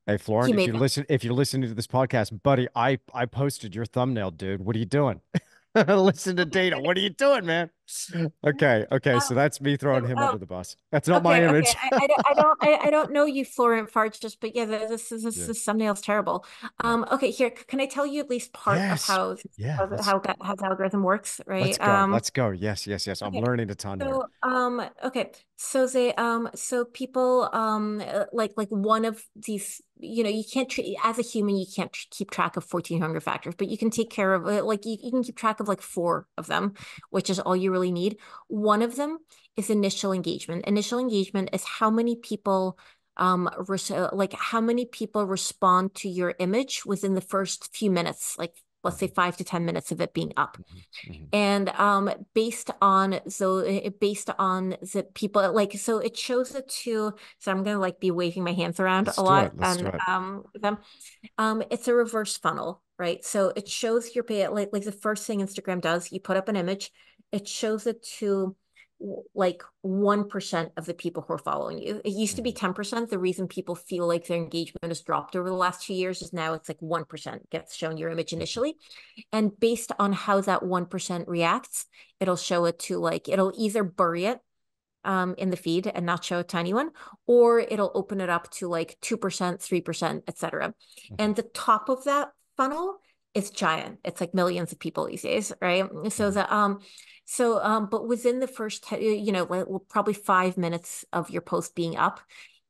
Hey Florent, You made them. if you're listening to this podcast, buddy, I posted your thumbnail, dude. What are you doing? Listen to Dana. What are you doing, man? Okay, okay. So Um, that's me throwing so, him under the bus. That's not my okay. image. I don't know you, Florent Farge, just but yeah, Yeah, this thumbnail's terrible. yeah. Okay, here, can I tell you at least part of Yes. Yeah, how the algorithm works, let's right? go. Let's go. Yes, yes, yes. I'm Okay. learning a ton here. Okay. So people, like one of these, you can't treat, as a human, you can't keep track of 14 hunger factors, but you can take care of, like, you can keep track of like four of them, which is all you really need. One of them is initial engagement. Initial engagement is how many people, like how many people respond to your image within the first few minutes, like let's say Mhm, 5 to 10 minutes of it being up. mhm, mhm. And based on the people, like, so it shows it to, so I'm gonna like be waving my hands around Let's a do lot it. Let's do and it. them. It's a reverse funnel, right? So it shows your pay, like the first thing Instagram does, you put up an image, it shows it to like 1% of the people who are following you. It used to be Mhm, 10%. The reason people feel like their engagement has dropped over the last 2 years is now it's like 1% gets shown your image mhm, initially. And based on how that 1% reacts, it'll show it to like, it'll either bury it in the feed and not show it to anyone, or it'll open it up to like 2%, 3%, etc. mhm, And the top of that funnel is giant. It's like millions of people these days, right? mhm, But within the first, like, well, probably 5 minutes of your post being up,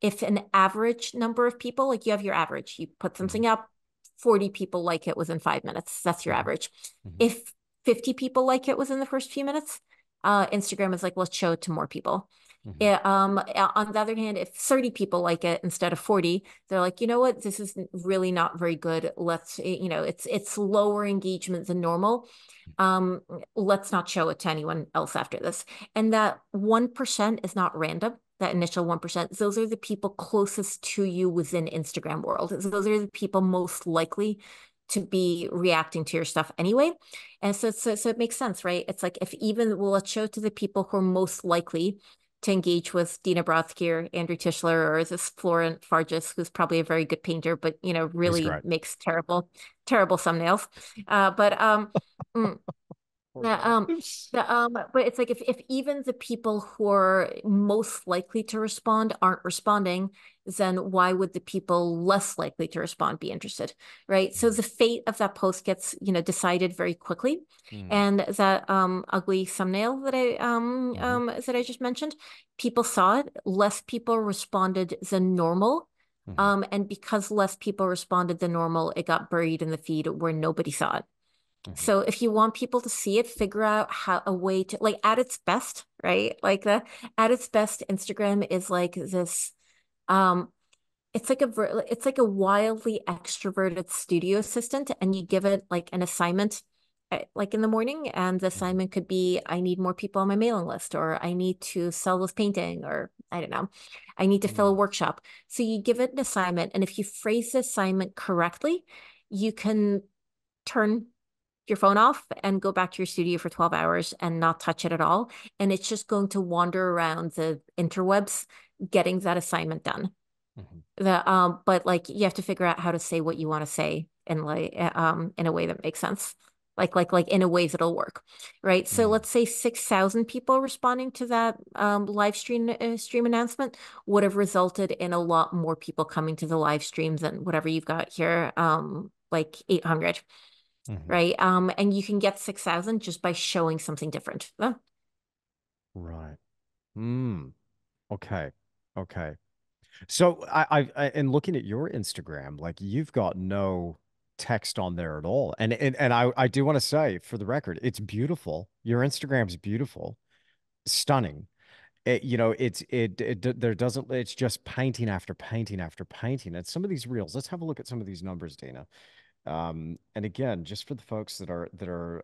if an average number of people, like you have your average, you put mhm, something up, 40 people like it within 5 minutes. That's your mhm, average. mhm, If 50 people like it within the first few minutes, Instagram is like, let's show it to more people. mhm, Yeah, on the other hand, if 30 people like it instead of 40, they're like, you know what, this is really not very good. It's lower engagement than normal. Um, let's not show it to anyone else after this. And that 1% is not random. That initial 1%, those are the people closest to you within Instagram world. Those are the people most likely to be reacting to your stuff anyway. And so it makes sense, right? It's like if even well, let's show it to the people who are most likely to engage with Dina Brodsky or Andrew Tischler or this Florent Farges, who's probably a very good painter, but He's really great. makes terrible thumbnails. But mm, Poor yeah, guy. but it's like if even the people who are most likely to respond aren't responding, then why would the people less likely to respond be interested, right? So Mhm, the fate of that post gets, decided very quickly. mhm, And that ugly thumbnail mhm, that I just mentioned, people saw it, less people responded than normal. mhm, And because less people responded than normal, it got buried in the feed where nobody saw it. mhm, So if you want people to see it, figure out how a way to like at its best, right? Like the at its best, Instagram is like this um it's like a wildly extroverted studio assistant and you give it like an assignment like in the morning and the mhm, assignment could be I need more people on my mailing list or I need to sell this painting or I don't know. I need to fill a mhm, workshop. So you give it an assignment and if you phrase the assignment correctly, you can turn your phone off and go back to your studio for 12 hours and not touch it at all. And it's just going to wander around the interwebs getting that assignment done. Mhm. But like you have to figure out how to say what you want to say in a way that makes sense. Like in a ways that'll work, right? So Mm. let's say 6,000 people responding to that live stream announcement would have resulted in a lot more people coming to the live stream than whatever you've got here, like 800, Mhm. right? And you can get 6,000 just by showing something different. Right. Mm. Okay. Okay. So in looking at your Instagram, like you've got no text on there at all. And I do want to say for the record, it's beautiful. Your Instagram's beautiful, stunning. There doesn't it's just painting after painting after painting. And some of these reels, let's have a look at some of these numbers, Dina. And again, just for the folks that are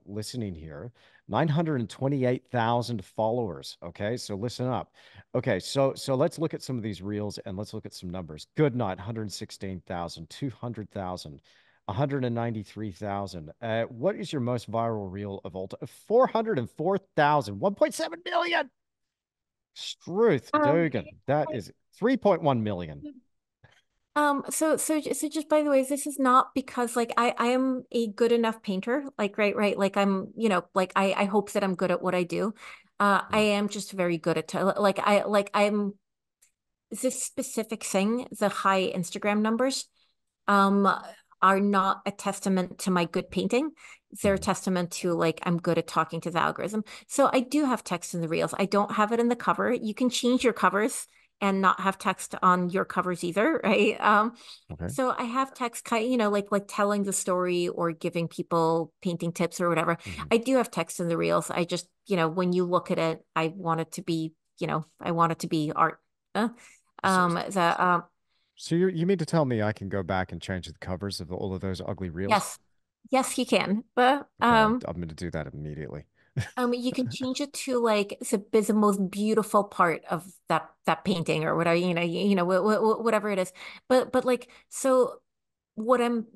listening here, 928,000 followers. Okay, so listen up. Okay, so let's look at some of these reels and let's look at some numbers. Good night, 116,000, 200,000, 193,000. What is your most viral reel of all time? 404,000, 1.7 million. Struth Um, Dugan. That is 3.1 million. so just by the way, this is not because like I am a good enough painter, like right, like I'm, like I hope that I'm good at what I do. I Mm, am just very good at I'm this specific thing, the high Instagram numbers, um, are not a testament to my good painting. They're a mhm, testament to like I'm good at talking to the algorithm. So I do have text in the reels. I don't have it in the cover. You can change your covers and not have text on your covers either, right? okay. So I have text kind, like telling the story or giving people painting tips or whatever. Mhm. I do have text in the reels. I just, when you look at it, I want it to be, I want it to be art. Uh, So, that So you mean to tell me I can go back and change the covers of all of those ugly reels? Yes, yes, you can. But Okay, I'm going to do that immediately. you can change it to like the most beautiful part of that painting or whatever, whatever it is. But like so, what I'm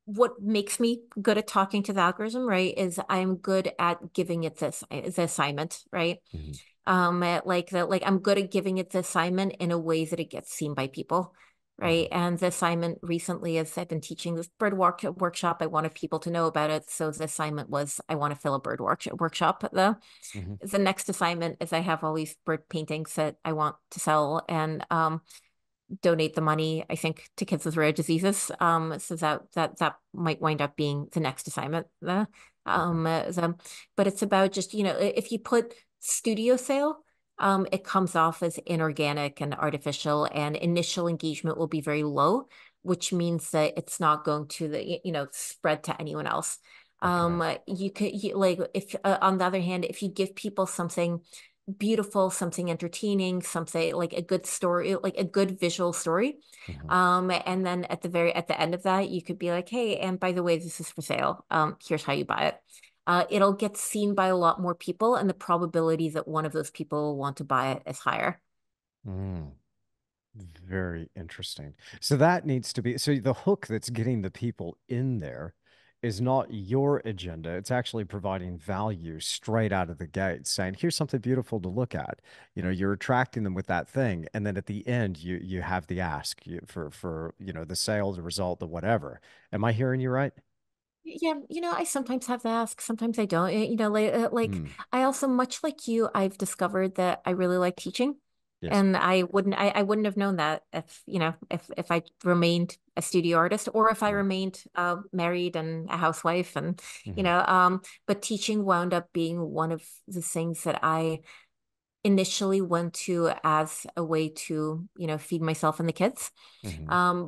what makes me good at talking to the algorithm, right, is I'm good at giving it this assignment, right? Mhm, Like I'm good at giving it the assignment in a way that it gets seen by people, mhm, right? And the assignment recently is I've been teaching this workshop. I wanted people to know about it, so the assignment was I want to fill a workshop. mhm, The next assignment is I have all these bird paintings that I want to sell, and donate the money, I think, to kids with rare diseases. So that might wind up being the next assignment. okay. But it's about just, if you put studio sale, it comes off as inorganic and artificial, and initial engagement will be very low, which means that it's not going to spread to anyone else. Okay. Like if on the other hand, if you give people something beautiful, something entertaining, something like a good story, like a good visual story. Mhm. And then at the end of that, you could be like, hey, and by the way, this is for sale. Here's how you buy it. It'll get seen by a lot more people, and the probability that one of those people will want to buy it is higher. Mm, very interesting. So that needs to be, so the hook that's getting the people in there is not your agenda. It's actually providing value straight out of the gate, saying, here's something beautiful to look at. You're attracting them with that thing. And then at the end, you have the ask for the sale, the result, the whatever. Am I hearing you right? Yeah, I sometimes have to ask, sometimes I don't. Like Hmm. I also, much like you, I've discovered that I really like teaching. Yes. And I wouldn't have known that if, if I remained a studio artist or if I Right. remained married and a housewife and, Hmm. but teaching wound up being one of the things that I initially went to as a way to, feed myself and the kids. Hmm.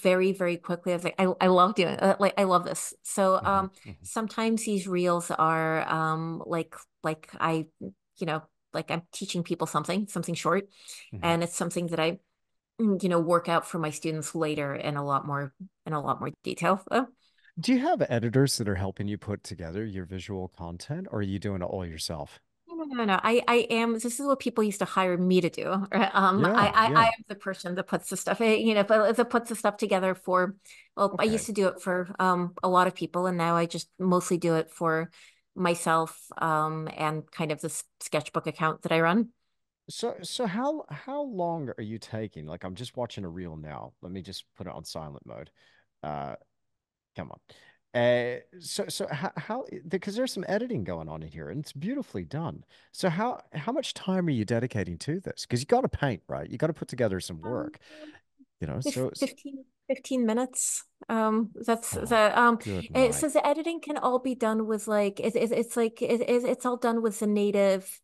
Very, very quickly, I was like, I love doing like I love this. So Hmm. Hmm. sometimes these reels are like I, you know, like I'm teaching people something short, Hmm. and it's something that I, work out for my students later in a lot more detail. Do you have editors that are helping you put together your visual content, or are you doing it all yourself? no, no. I am. This is what people used to hire me to do. Right? Yeah, I yeah. am the person that puts the stuff, that puts the stuff together for. Well, I Okay. used to do it for a lot of people, and now I just mostly do it for myself and kind of this sketchbook account that I run. So how long are you taking? Like I'm just watching a reel now. Let me just put it on silent mode. Uh, Come on. So how because there's some editing going on in here and it's beautifully done. So how much time are you dedicating to this? Because you got to paint, right? You got to put together some Um, work, you know. So it's 15 minutes. That's oh, the good it night. says the editing can all be done with like it's like it's all done with the native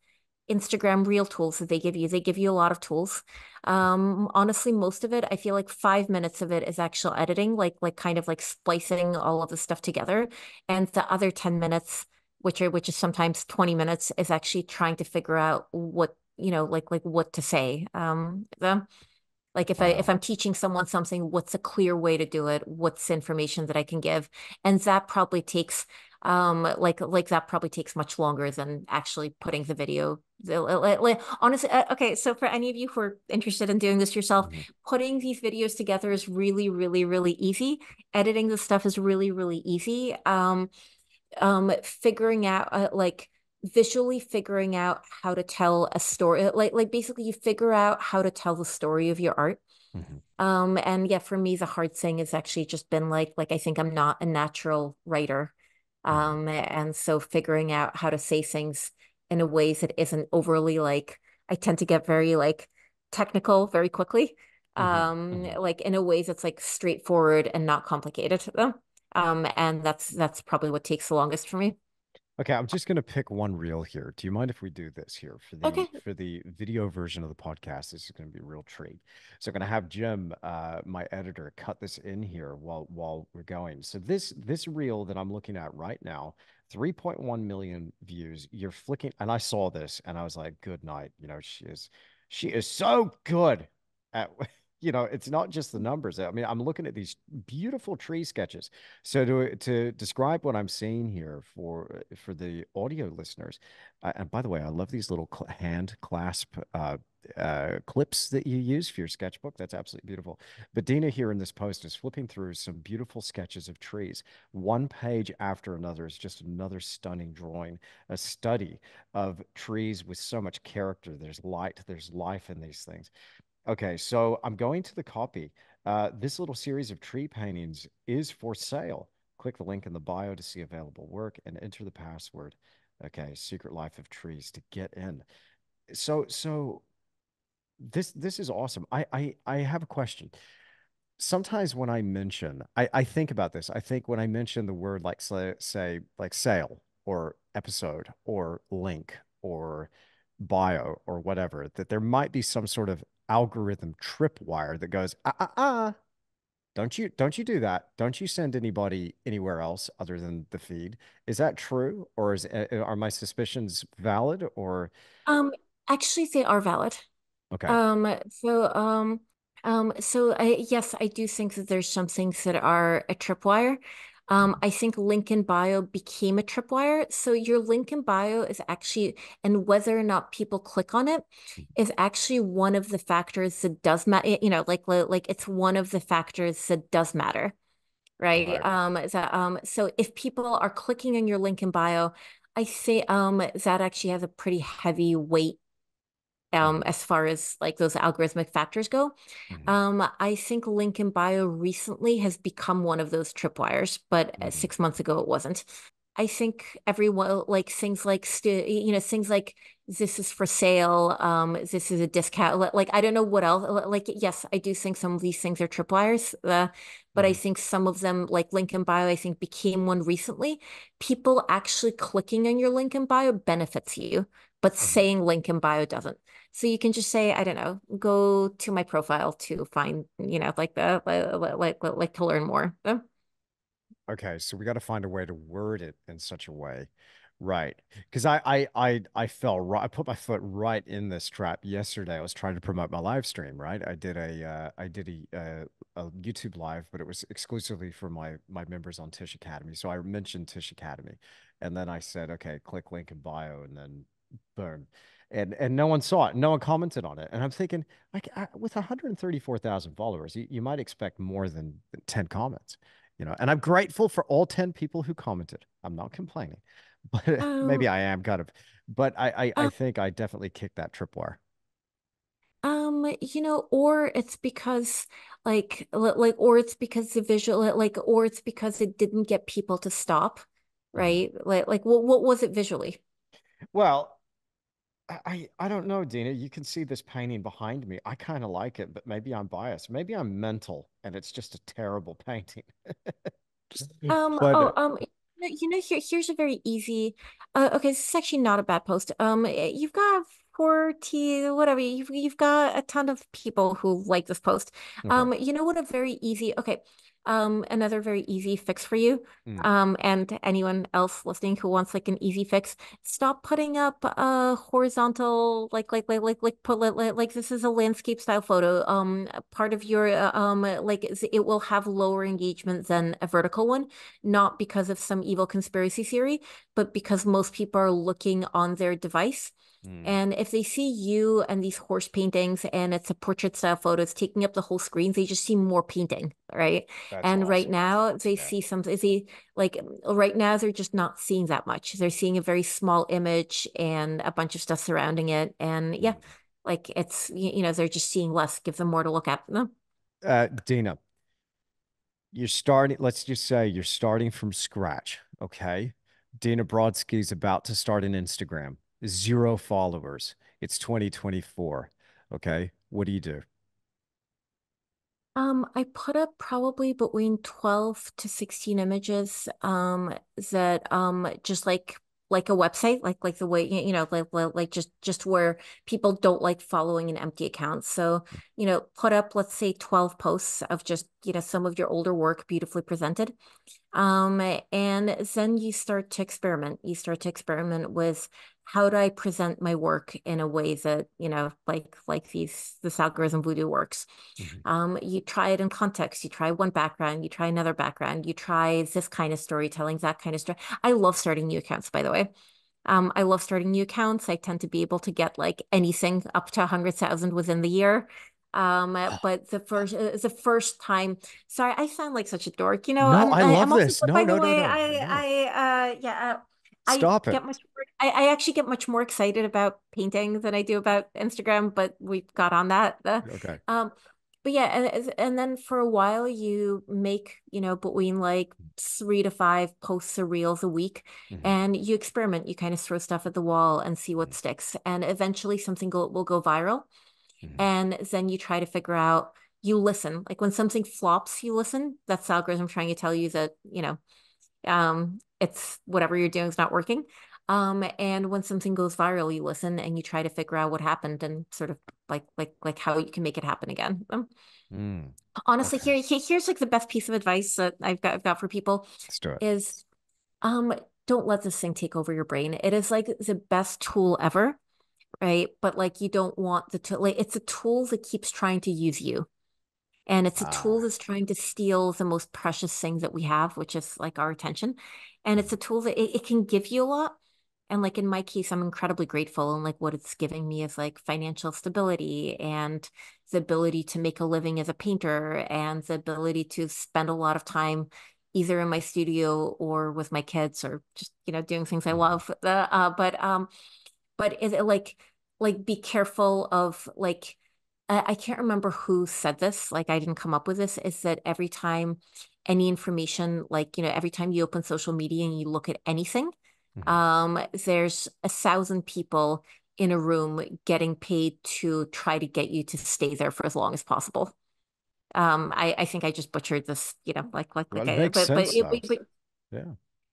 Instagram reel tools that they give you. They give you a lot of tools. Honestly, most of it, I feel like 5 minutes of it is actual editing, like kind of like splicing all of the stuff together. And the other 10 minutes, which is sometimes 20 minutes, is actually trying to figure out what, like what to say. Like if Wow. I'm teaching someone something, what's a clear way to do it? What's information that I can give? And that probably takes like that probably takes much longer than actually putting the video. Honestly, okay, so for any of you who are interested in doing this yourself, Mhm, putting these videos together is really, really, really easy. Editing the stuff is really, really easy. Figuring out like visually figuring out how to tell a story, like basically you figure out how to tell the story of your art. mhm, And yeah, for me, the hard thing has actually just been like I think I'm not a natural writer. mhm, And so figuring out how to say things in a ways that isn't overly like I tend to get very like technical very quickly. mhm, mhm. Like in a ways that's like straightforward and not complicated. And that's probably what takes the longest for me. Okay, I'm just gonna pick one reel here. Do you mind if we do this here Okay. for the video version of the podcast? This is gonna be a real treat. So I'm gonna have Jim, my editor, cut this in here while we're going. So this reel that I'm looking at right now, 3.1 million views. You're flicking, and I saw this and I was like, good night. You know, she is so good at it's not just the numbers. I mean, I'm looking at these beautiful tree sketches. So to describe what I'm seeing here for the audio listeners, and by the way, I love these little hand clasp clips that you use for your sketchbook. That's absolutely beautiful. But Dina here in this post is flipping through some beautiful sketches of trees. One page after another is just another stunning drawing, a study of trees with so much character. There's light, there's life in these things. Okay, so I'm going to the copy. This little series of tree paintings is for sale. Click the link in the bio to see available work and enter the password. Okay, Secret Life of Trees to get in. So this is awesome. I have a question. Sometimes when I mention, I think about this. I think when I mention the word like say like sale or episode or link or bio or whatever, that there might be some sort of algorithm tripwire that goes, don't you do that. Don't you send anybody anywhere else other than the feed. Is that true? Or are my suspicions valid or Um, Actually, they are valid. okay. Yes, I do think that there's some things that are a tripwire. Mhm, I think link in bio became a tripwire. So your link in bio is actually, and whether or not people click on it mhm. is actually one of the factors that does matter. Like it's one of the factors that does matter, right? Right. So if people are clicking on your link in bio, I say that actually has a pretty heavy weight Mhm, as far as like those algorithmic factors go. mhm, I think link in bio recently has become one of those tripwires, but mhm, 6 months ago it wasn't. I think everyone like things like things like this is for sale, this is a discount. Like I don't know what else. Like yes, I do think some of these things are tripwires, but I mhm, think some of them, like link in bio, I think became one recently. People actually clicking on your link in bio benefits you, but mhm. saying link in bio doesn't. So you can just say, I don't know, go to my profile to find, like like to learn more. Okay, so we got to find a way to word it in such a way, right? Because I fell right, I put my foot right in this trap yesterday. I was trying to promote my live stream, right? I did a YouTube live, but it was exclusively for my members on Tisch Academy. So I mentioned Tisch Academy, and then I said, okay, click link in bio, and then Boom. And no one saw it. No one commented on it. And I'm thinking, like, with 134,000 followers, you might expect more than 10 comments, And I'm grateful for all 10 people who commented. I'm not complaining, but maybe Um, I am kind of. But I um, think I definitely kicked that tripwire. or it's because or it's because the visual, or it's because it didn't get people to stop, Mhm. right? What was it visually? Well, I don't know, Dina. You can see this painting behind me. I kind of like it, but maybe I'm biased. Maybe I'm mental and it's just a terrible painting. Oh, But here's a very easy. Okay, this is actually not a bad post. You've got 40, whatever. You've got a ton of people who like this post. okay. You know what? A very easy. Okay. Another very easy fix for you. Mm, And anyone else listening who wants like an easy fix, stop putting up horizontal put like this is a landscape style photo. Part of your it will have lower engagement than a vertical one, not because of some evil conspiracy theory, but because most people are looking on their device. mm. And if they see you and these horse paintings and it's a portrait style photo, it's taking up the whole screen, they just see more painting, right? That's And right awesome. now they Yeah. see some, they like right now they're just not seeing that much. They're seeing a very small image and a bunch of stuff surrounding it. And yeah, Mm. like it's, they're just seeing less, give them more to look at. No. Dina, you're starting, let's just say you're starting from scratch, okay? Dina Brodsky's about to start an Instagram. 0 followers. It's 2024. Okay. What do you do? I put up probably between 12 to 16 images, that, just like a website, like the way, just where people don't like following an empty account. So, put up, let's say 12 posts of just, some of your older work beautifully presented. And then you start to experiment. You start to experiment with how do I present my work in a way that, like this algorithm voodoo works. Mhm. You try it in context. You try one background, you try another background, you try this kind of storytelling, that kind of story. I love starting new accounts, by the way. I love starting new accounts. I tend to be able to get like anything up to 100,000 within the year. But the first time, sorry, I sound like such a dork. No, I love I'm also, this. but No, by the no, no, way, no, no. I Stop it. get much more, I actually get much more excited about painting than I do about Instagram, but we got on that. Okay. Um, but yeah, and then for a while you make, between like 3 to 5 posts or reels a week, Mhm, and you experiment. You kind of throw stuff at the wall and see what mhm, sticks. And eventually something will go viral. mhm, And then you try to figure out, you listen. Like when something flops, you listen. That's the algorithm trying to tell you that, it's whatever you're doing is not working. And when something goes viral, you listen and you try to figure out what happened and sort of like how you can make it happen again. mm. Honestly, Okay. here's like the best piece of advice that I've got for people Let's do it. is, um don't let this thing take over your brain. It is like the best tool ever, right? But like you don't want the tool, like it's a tool that keeps trying to use you. And it's a tool Ah. that's trying to steal the most precious thing that we have, which is like our attention. And it's a Mhm, tool that it can give you a lot. And like in my case, I'm incredibly grateful. And like what it's giving me is like financial stability and the ability to make a living as a painter and the ability to spend a lot of time either in my studio or with my kids or just, doing things I mhm, love. But is it like be careful of like, I can't remember who said this, like I didn't come up with this, is that every time any information, like, every time you open social media and you look at anything, mhm, there's 1,000 people in a room getting paid to try to get you to stay there for as long as possible. I think I just butchered this, Well, it makes sense though. Yeah.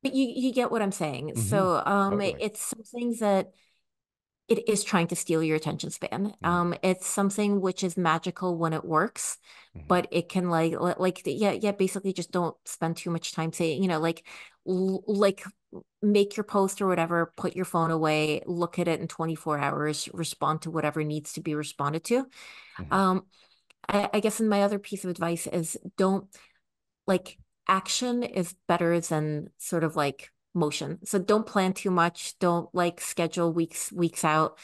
but you get what I'm saying. Hmm. So Totally. it's something that it is trying to steal your attention span. Hmm. It's something which is magical when it works, Hmm. but it can yeah, basically just don't spend too much time saying, like make your post or whatever, put your phone away, look at it in 24 hours, respond to whatever needs to be responded to. Hmm. Um, I guess in my other piece of advice is don't like action is better than sort of like motion. So don't plan too much. Don't like schedule weeks out.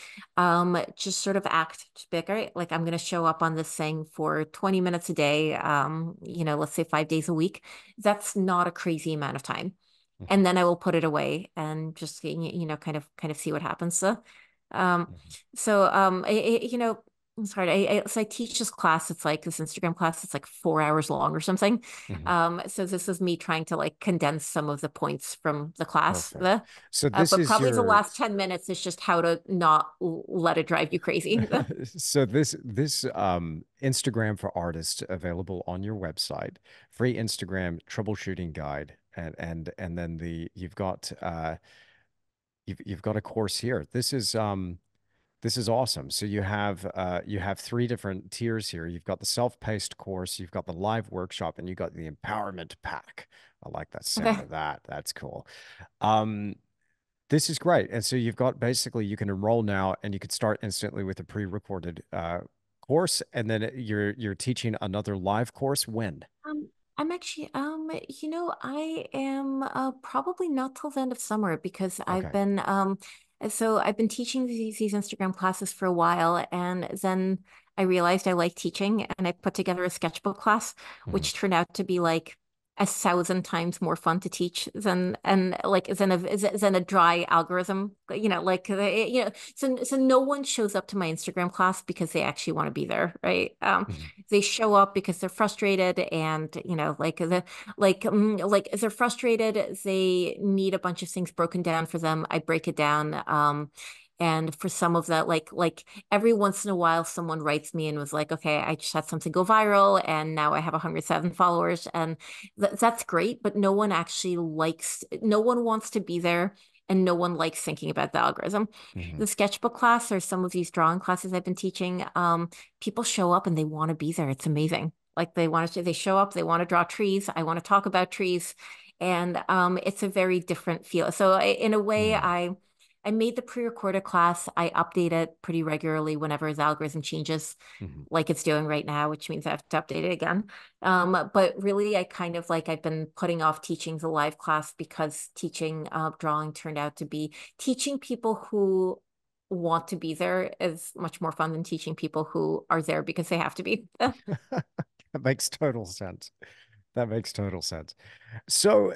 Just sort of act. Just be like, all right, like I'm going to show up on this thing for 20 minutes a day. Let's say 5 days a week. That's not a crazy amount of time. Mhm, And then I will put it away and just kind of see what happens. Um, mhm, I'm sorry. I teach this class. It's like this Instagram class. It's like 4 hours long or something. mhm. So this is me trying to like condense some of the points from the class. Perfect. So this But is probably the your last 10 minutes is just how to not let it drive you crazy. so this Instagram for artists available on your website, free Instagram troubleshooting guide, and then the you've got a course here. This is awesome. So you have three different tiers here. You've got the self-paced course, you've got the live workshop, and you got the empowerment pack. I like that sound Okay. of that. That's cool. Um, this is great. And so you've got basically you can enroll now and you can start instantly with a pre-recorded course, and then you're teaching another live course when? Um, I'm actually, I am probably not till the end of summer because Okay. I've been teaching these Instagram classes for a while, and then I realized I like teaching, and I put together a sketchbook class, Mhm. which turned out to be like 1,000 times more fun to teach than a dry algorithm. So no one shows up to my Instagram class because they actually want to be there, right? Mhm. They show up because they're frustrated and like they're frustrated, they need a bunch of things broken down for them. I break it down. And for some of that, like every once in a while someone writes me and was like, okay, I just had something go viral and now I have 107 followers, and that's great, but no one wants to be there, and no one likes thinking about the algorithm. Mhm. The sketchbook class or some of these drawing classes I've been teaching, people show up and they want to be there. It's amazing. Like they show up, they want to draw trees. I want to talk about trees. And it's a very different feel. So in a way, Mhm. I made the pre-recorded class. I update it pretty regularly whenever the algorithm changes, Mhm. like it's doing right now, which means I have to update it again. But really, I've been putting off teaching the live class because teaching drawing turned out to be teaching people who want to be there is much more fun than teaching people who are there because they have to be. That makes total sense. That makes total sense. So,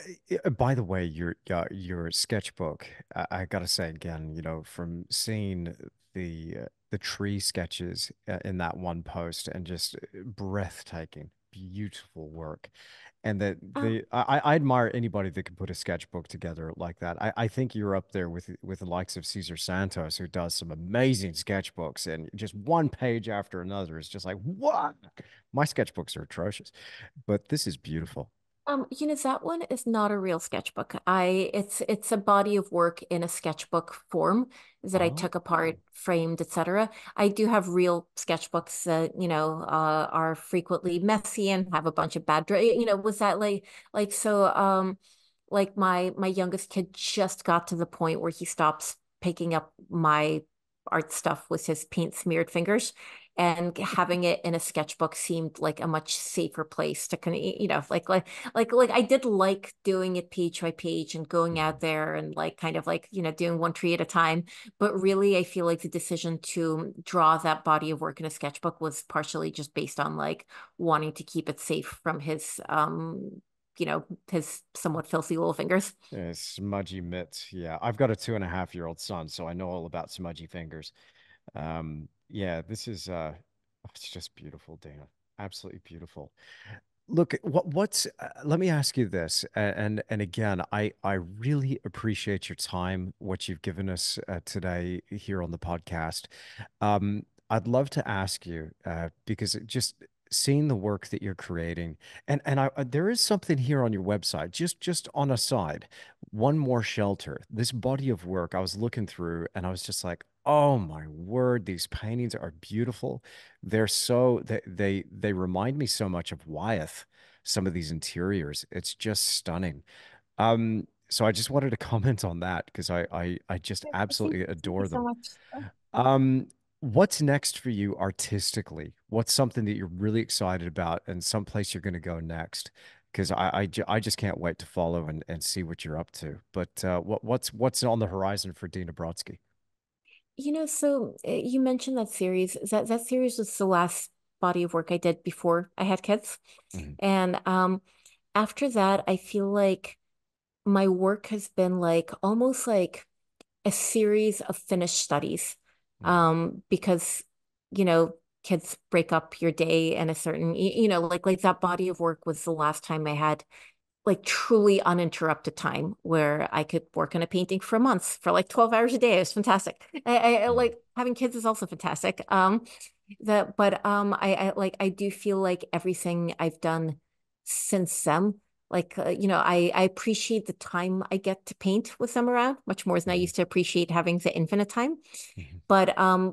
by the way, your sketchbook, I gotta say again, from seeing the tree sketches in that one post and just breathtaking, beautiful work, and I admire anybody that can put a sketchbook together like that. I think you're up there with the likes of Cesar Santos, who does some amazing sketchbooks, and just one page after another is just like, what? My sketchbooks are atrocious, but this is beautiful. That one is not a real sketchbook. It's a body of work in a sketchbook form that I Oh. took apart, framed, etc. I do have real sketchbooks that, are frequently messy and have a bunch of was that like so like my youngest kid just got to the point where he stops picking up my art stuff with his paint smeared fingers, and having it in a sketchbook seemed like a much safer place to kind of like I did like doing it page by page and going Mhm. out there and like kind of like doing one tree at a time. But really I feel like the decision to draw that body of work in a sketchbook was partially just based on like wanting to keep it safe from his somewhat filthy little fingers. Yeah, smudgy mitts. Yeah, I've got a 2.5-year-old son, so I know all about smudgy fingers. Yeah, this is it's just beautiful, Dana. Absolutely beautiful. Look, what's let me ask you this, and again, I really appreciate your time, what you've given us today here on the podcast. I'd love to ask you because just seeing the work that you're creating, and there is something here on your website, just on a side, one more shelter. This body of work I was looking through, and I was just like, oh my word, these paintings are beautiful. They remind me so much of Wyeth, some of these interiors. It's just stunning. So I just wanted to comment on that because I just absolutely Thank you adore so them. much. What's next for you artistically? What's something that you're really excited about and someplace you're going to go next? because I just can't wait to follow and see what you're up to. But what's on the horizon for Dina Brodsky? So you mentioned that series. That series was the last body of work I did before I had kids. Mhm. And after that, I feel like my work has been like almost like a series of finished studies. Mhm. Because, kids break up your day and a certain, like that body of work was the last time I had like truly uninterrupted time where I could work on a painting for months for like 12 hours a day. It was fantastic. I Mhm. like having kids is also fantastic. But I do feel like everything I've done since then, like I appreciate the time I get to paint with them around much more than I Mhm. used to appreciate having the infinite time. Mhm.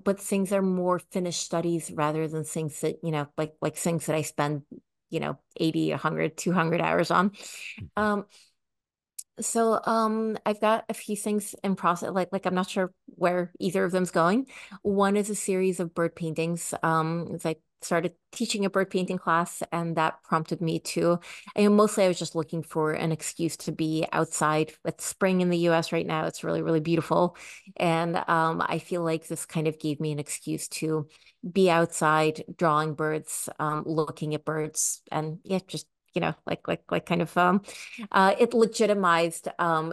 But things are more finished studies rather than things that, like things that I spend, 80, 100, 200 hours on. Mhm. Um, I've got a few things in process. Like I'm not sure where either of them's going. One is a series of bird paintings. As I started teaching a bird painting class, and that prompted me to. And mostly, I was just looking for an excuse to be outside. It's spring in the U.S. right now. It's really, really beautiful, and I feel like this kind of gave me an excuse to be outside, drawing birds, looking at birds, and yeah, just like kind of it legitimized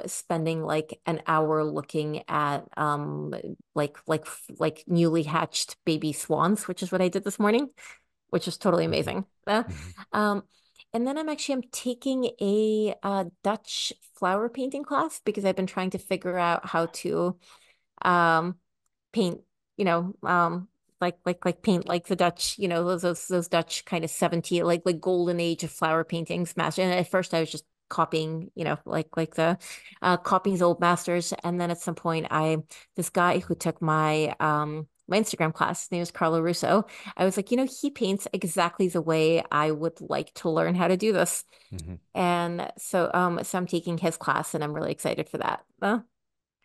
spending like an hour looking at like newly hatched baby swans, which is what I did this morning, which is totally Mhm. amazing. Mhm. Um, and then I'm taking a Dutch flower painting class because I've been trying to figure out how to um paint, you know, like paint like the Dutch, those Dutch kind of 70 like golden age of flower paintings master. And at first I was just copying, like the copying the old masters. And then at some point this guy who took my Instagram class, his name is Carlo Russo. I was like, he paints exactly the way I would like to learn how to do this. Mhm. And so I'm taking his class and I'm really excited for that.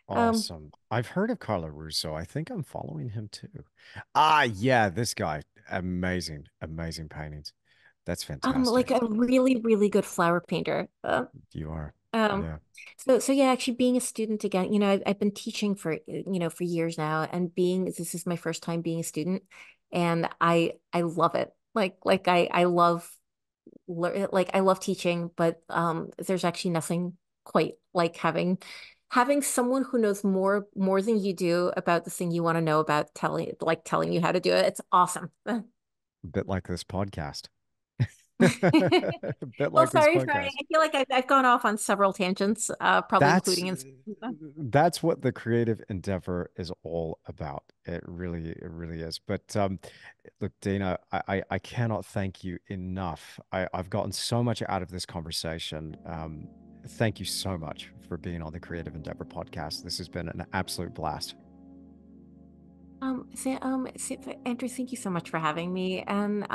Um, Awesome. I've heard of Carlo Russo. I think I'm following him too. Ah, yeah, this guy. Amazing, amazing paintings. That's like fantastic. a really, really good flower painter. You are. Um, Yeah. so yeah, actually being a student again, I've been teaching for, for years now, and this is my first time being a student, and I love it. I love I love teaching, but there's actually nothing quite like having someone who knows more than you do about the thing you want to know about telling you how to do it. It's awesome. A bit like this podcast. A bit Well, like this sorry. podcast. I feel like I've gone off on several tangents, probably That's including in. that's what the creative endeavor is all about. It really is. But look, Dina, I cannot thank you enough. I've gotten so much out of this conversation. Thank you so much for being on the Creative Endeavor podcast. This has been an absolute blast. Andrew, thank you so much for having me, and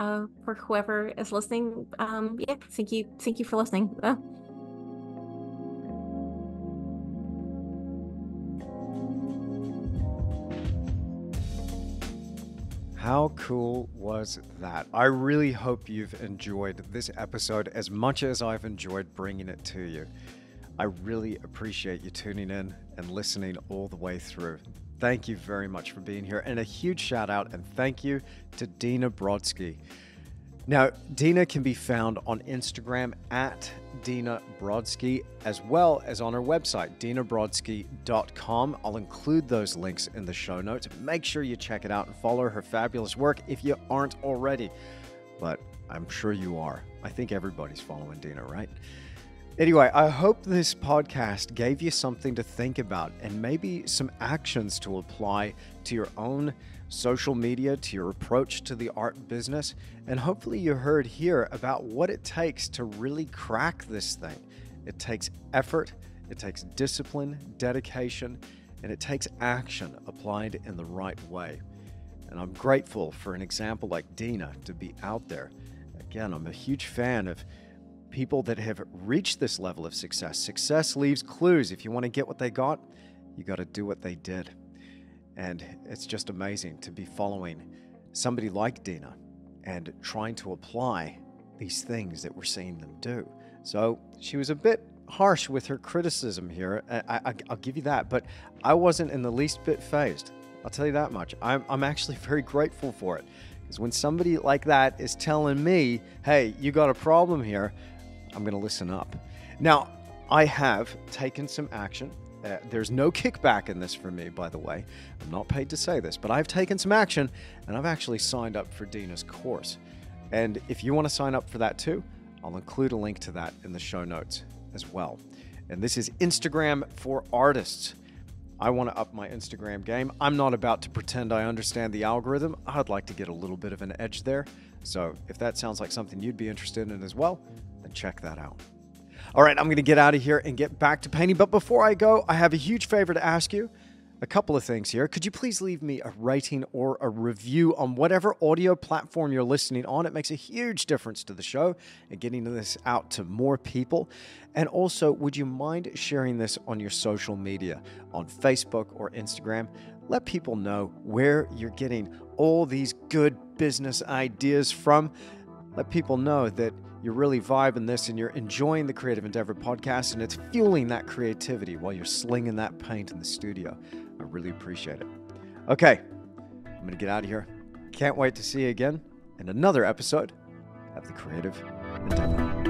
for whoever is listening, yeah, thank you for listening. How cool was that? I really hope you've enjoyed this episode as much as I've enjoyed bringing it to you. I really appreciate you tuning in and listening all the way through. Thank you very much for being here, and a huge shout out and thank you to Dina Brodsky. Now, Dina can be found on Instagram at Dina Brodsky, as well as on her website, dinabrodsky.com. I'll include those links in the show notes. Make sure you check it out and follow her fabulous work if you aren't already. But I'm sure you are. I think everybody's following Dina, right? Anyway, I hope this podcast gave you something to think about and maybe some actions to apply to your own social media, to your approach to the art business. And hopefully you heard here about what it takes to really crack this thing. It takes effort, it takes discipline, dedication, and it takes action applied in the right way. And I'm grateful for an example like Dina to be out there. Again, I'm a huge fan of people that have reached this level of success. Success leaves clues. If you want to get what they got, you got to do what they did. And it's just amazing to be following somebody like Dina and trying to apply these things that we're seeing them do. So she was a bit harsh with her criticism here. I'll give you that, but I wasn't in the least bit fazed. I'll tell you that much. I'm actually very grateful for it, because when somebody like that is telling me, hey, you got a problem here, I'm going to listen up. Now, I have taken some action. There's no kickback in this for me, by the way. I'm not paid to say this, but I've taken some action, and I've actually signed up for Dina's course. And if you want to sign up for that too, I'll include a link to that in the show notes as well. And this is Instagram for Artists. I want to up my Instagram game. I'm not about to pretend I understand the algorithm. I'd like to get a little bit of an edge there. So if that sounds like something you'd be interested in as well, then check that out. All right, I'm going to get out of here and get back to painting. But before I go, I have a huge favor to ask you. A couple of things here. Could you please leave me a rating or a review on whatever audio platform you're listening on? It makes a huge difference to the show and getting this out to more people. And also, would you mind sharing this on your social media, on Facebook or Instagram? Let people know where you're getting all these good business ideas from. Let people know that you're really vibing this and you're enjoying the Creative Endeavor podcast, and it's fueling that creativity while you're slinging that paint in the studio. I really appreciate it. Okay, I'm going to get out of here. Can't wait to see you again in another episode of the Creative Endeavor.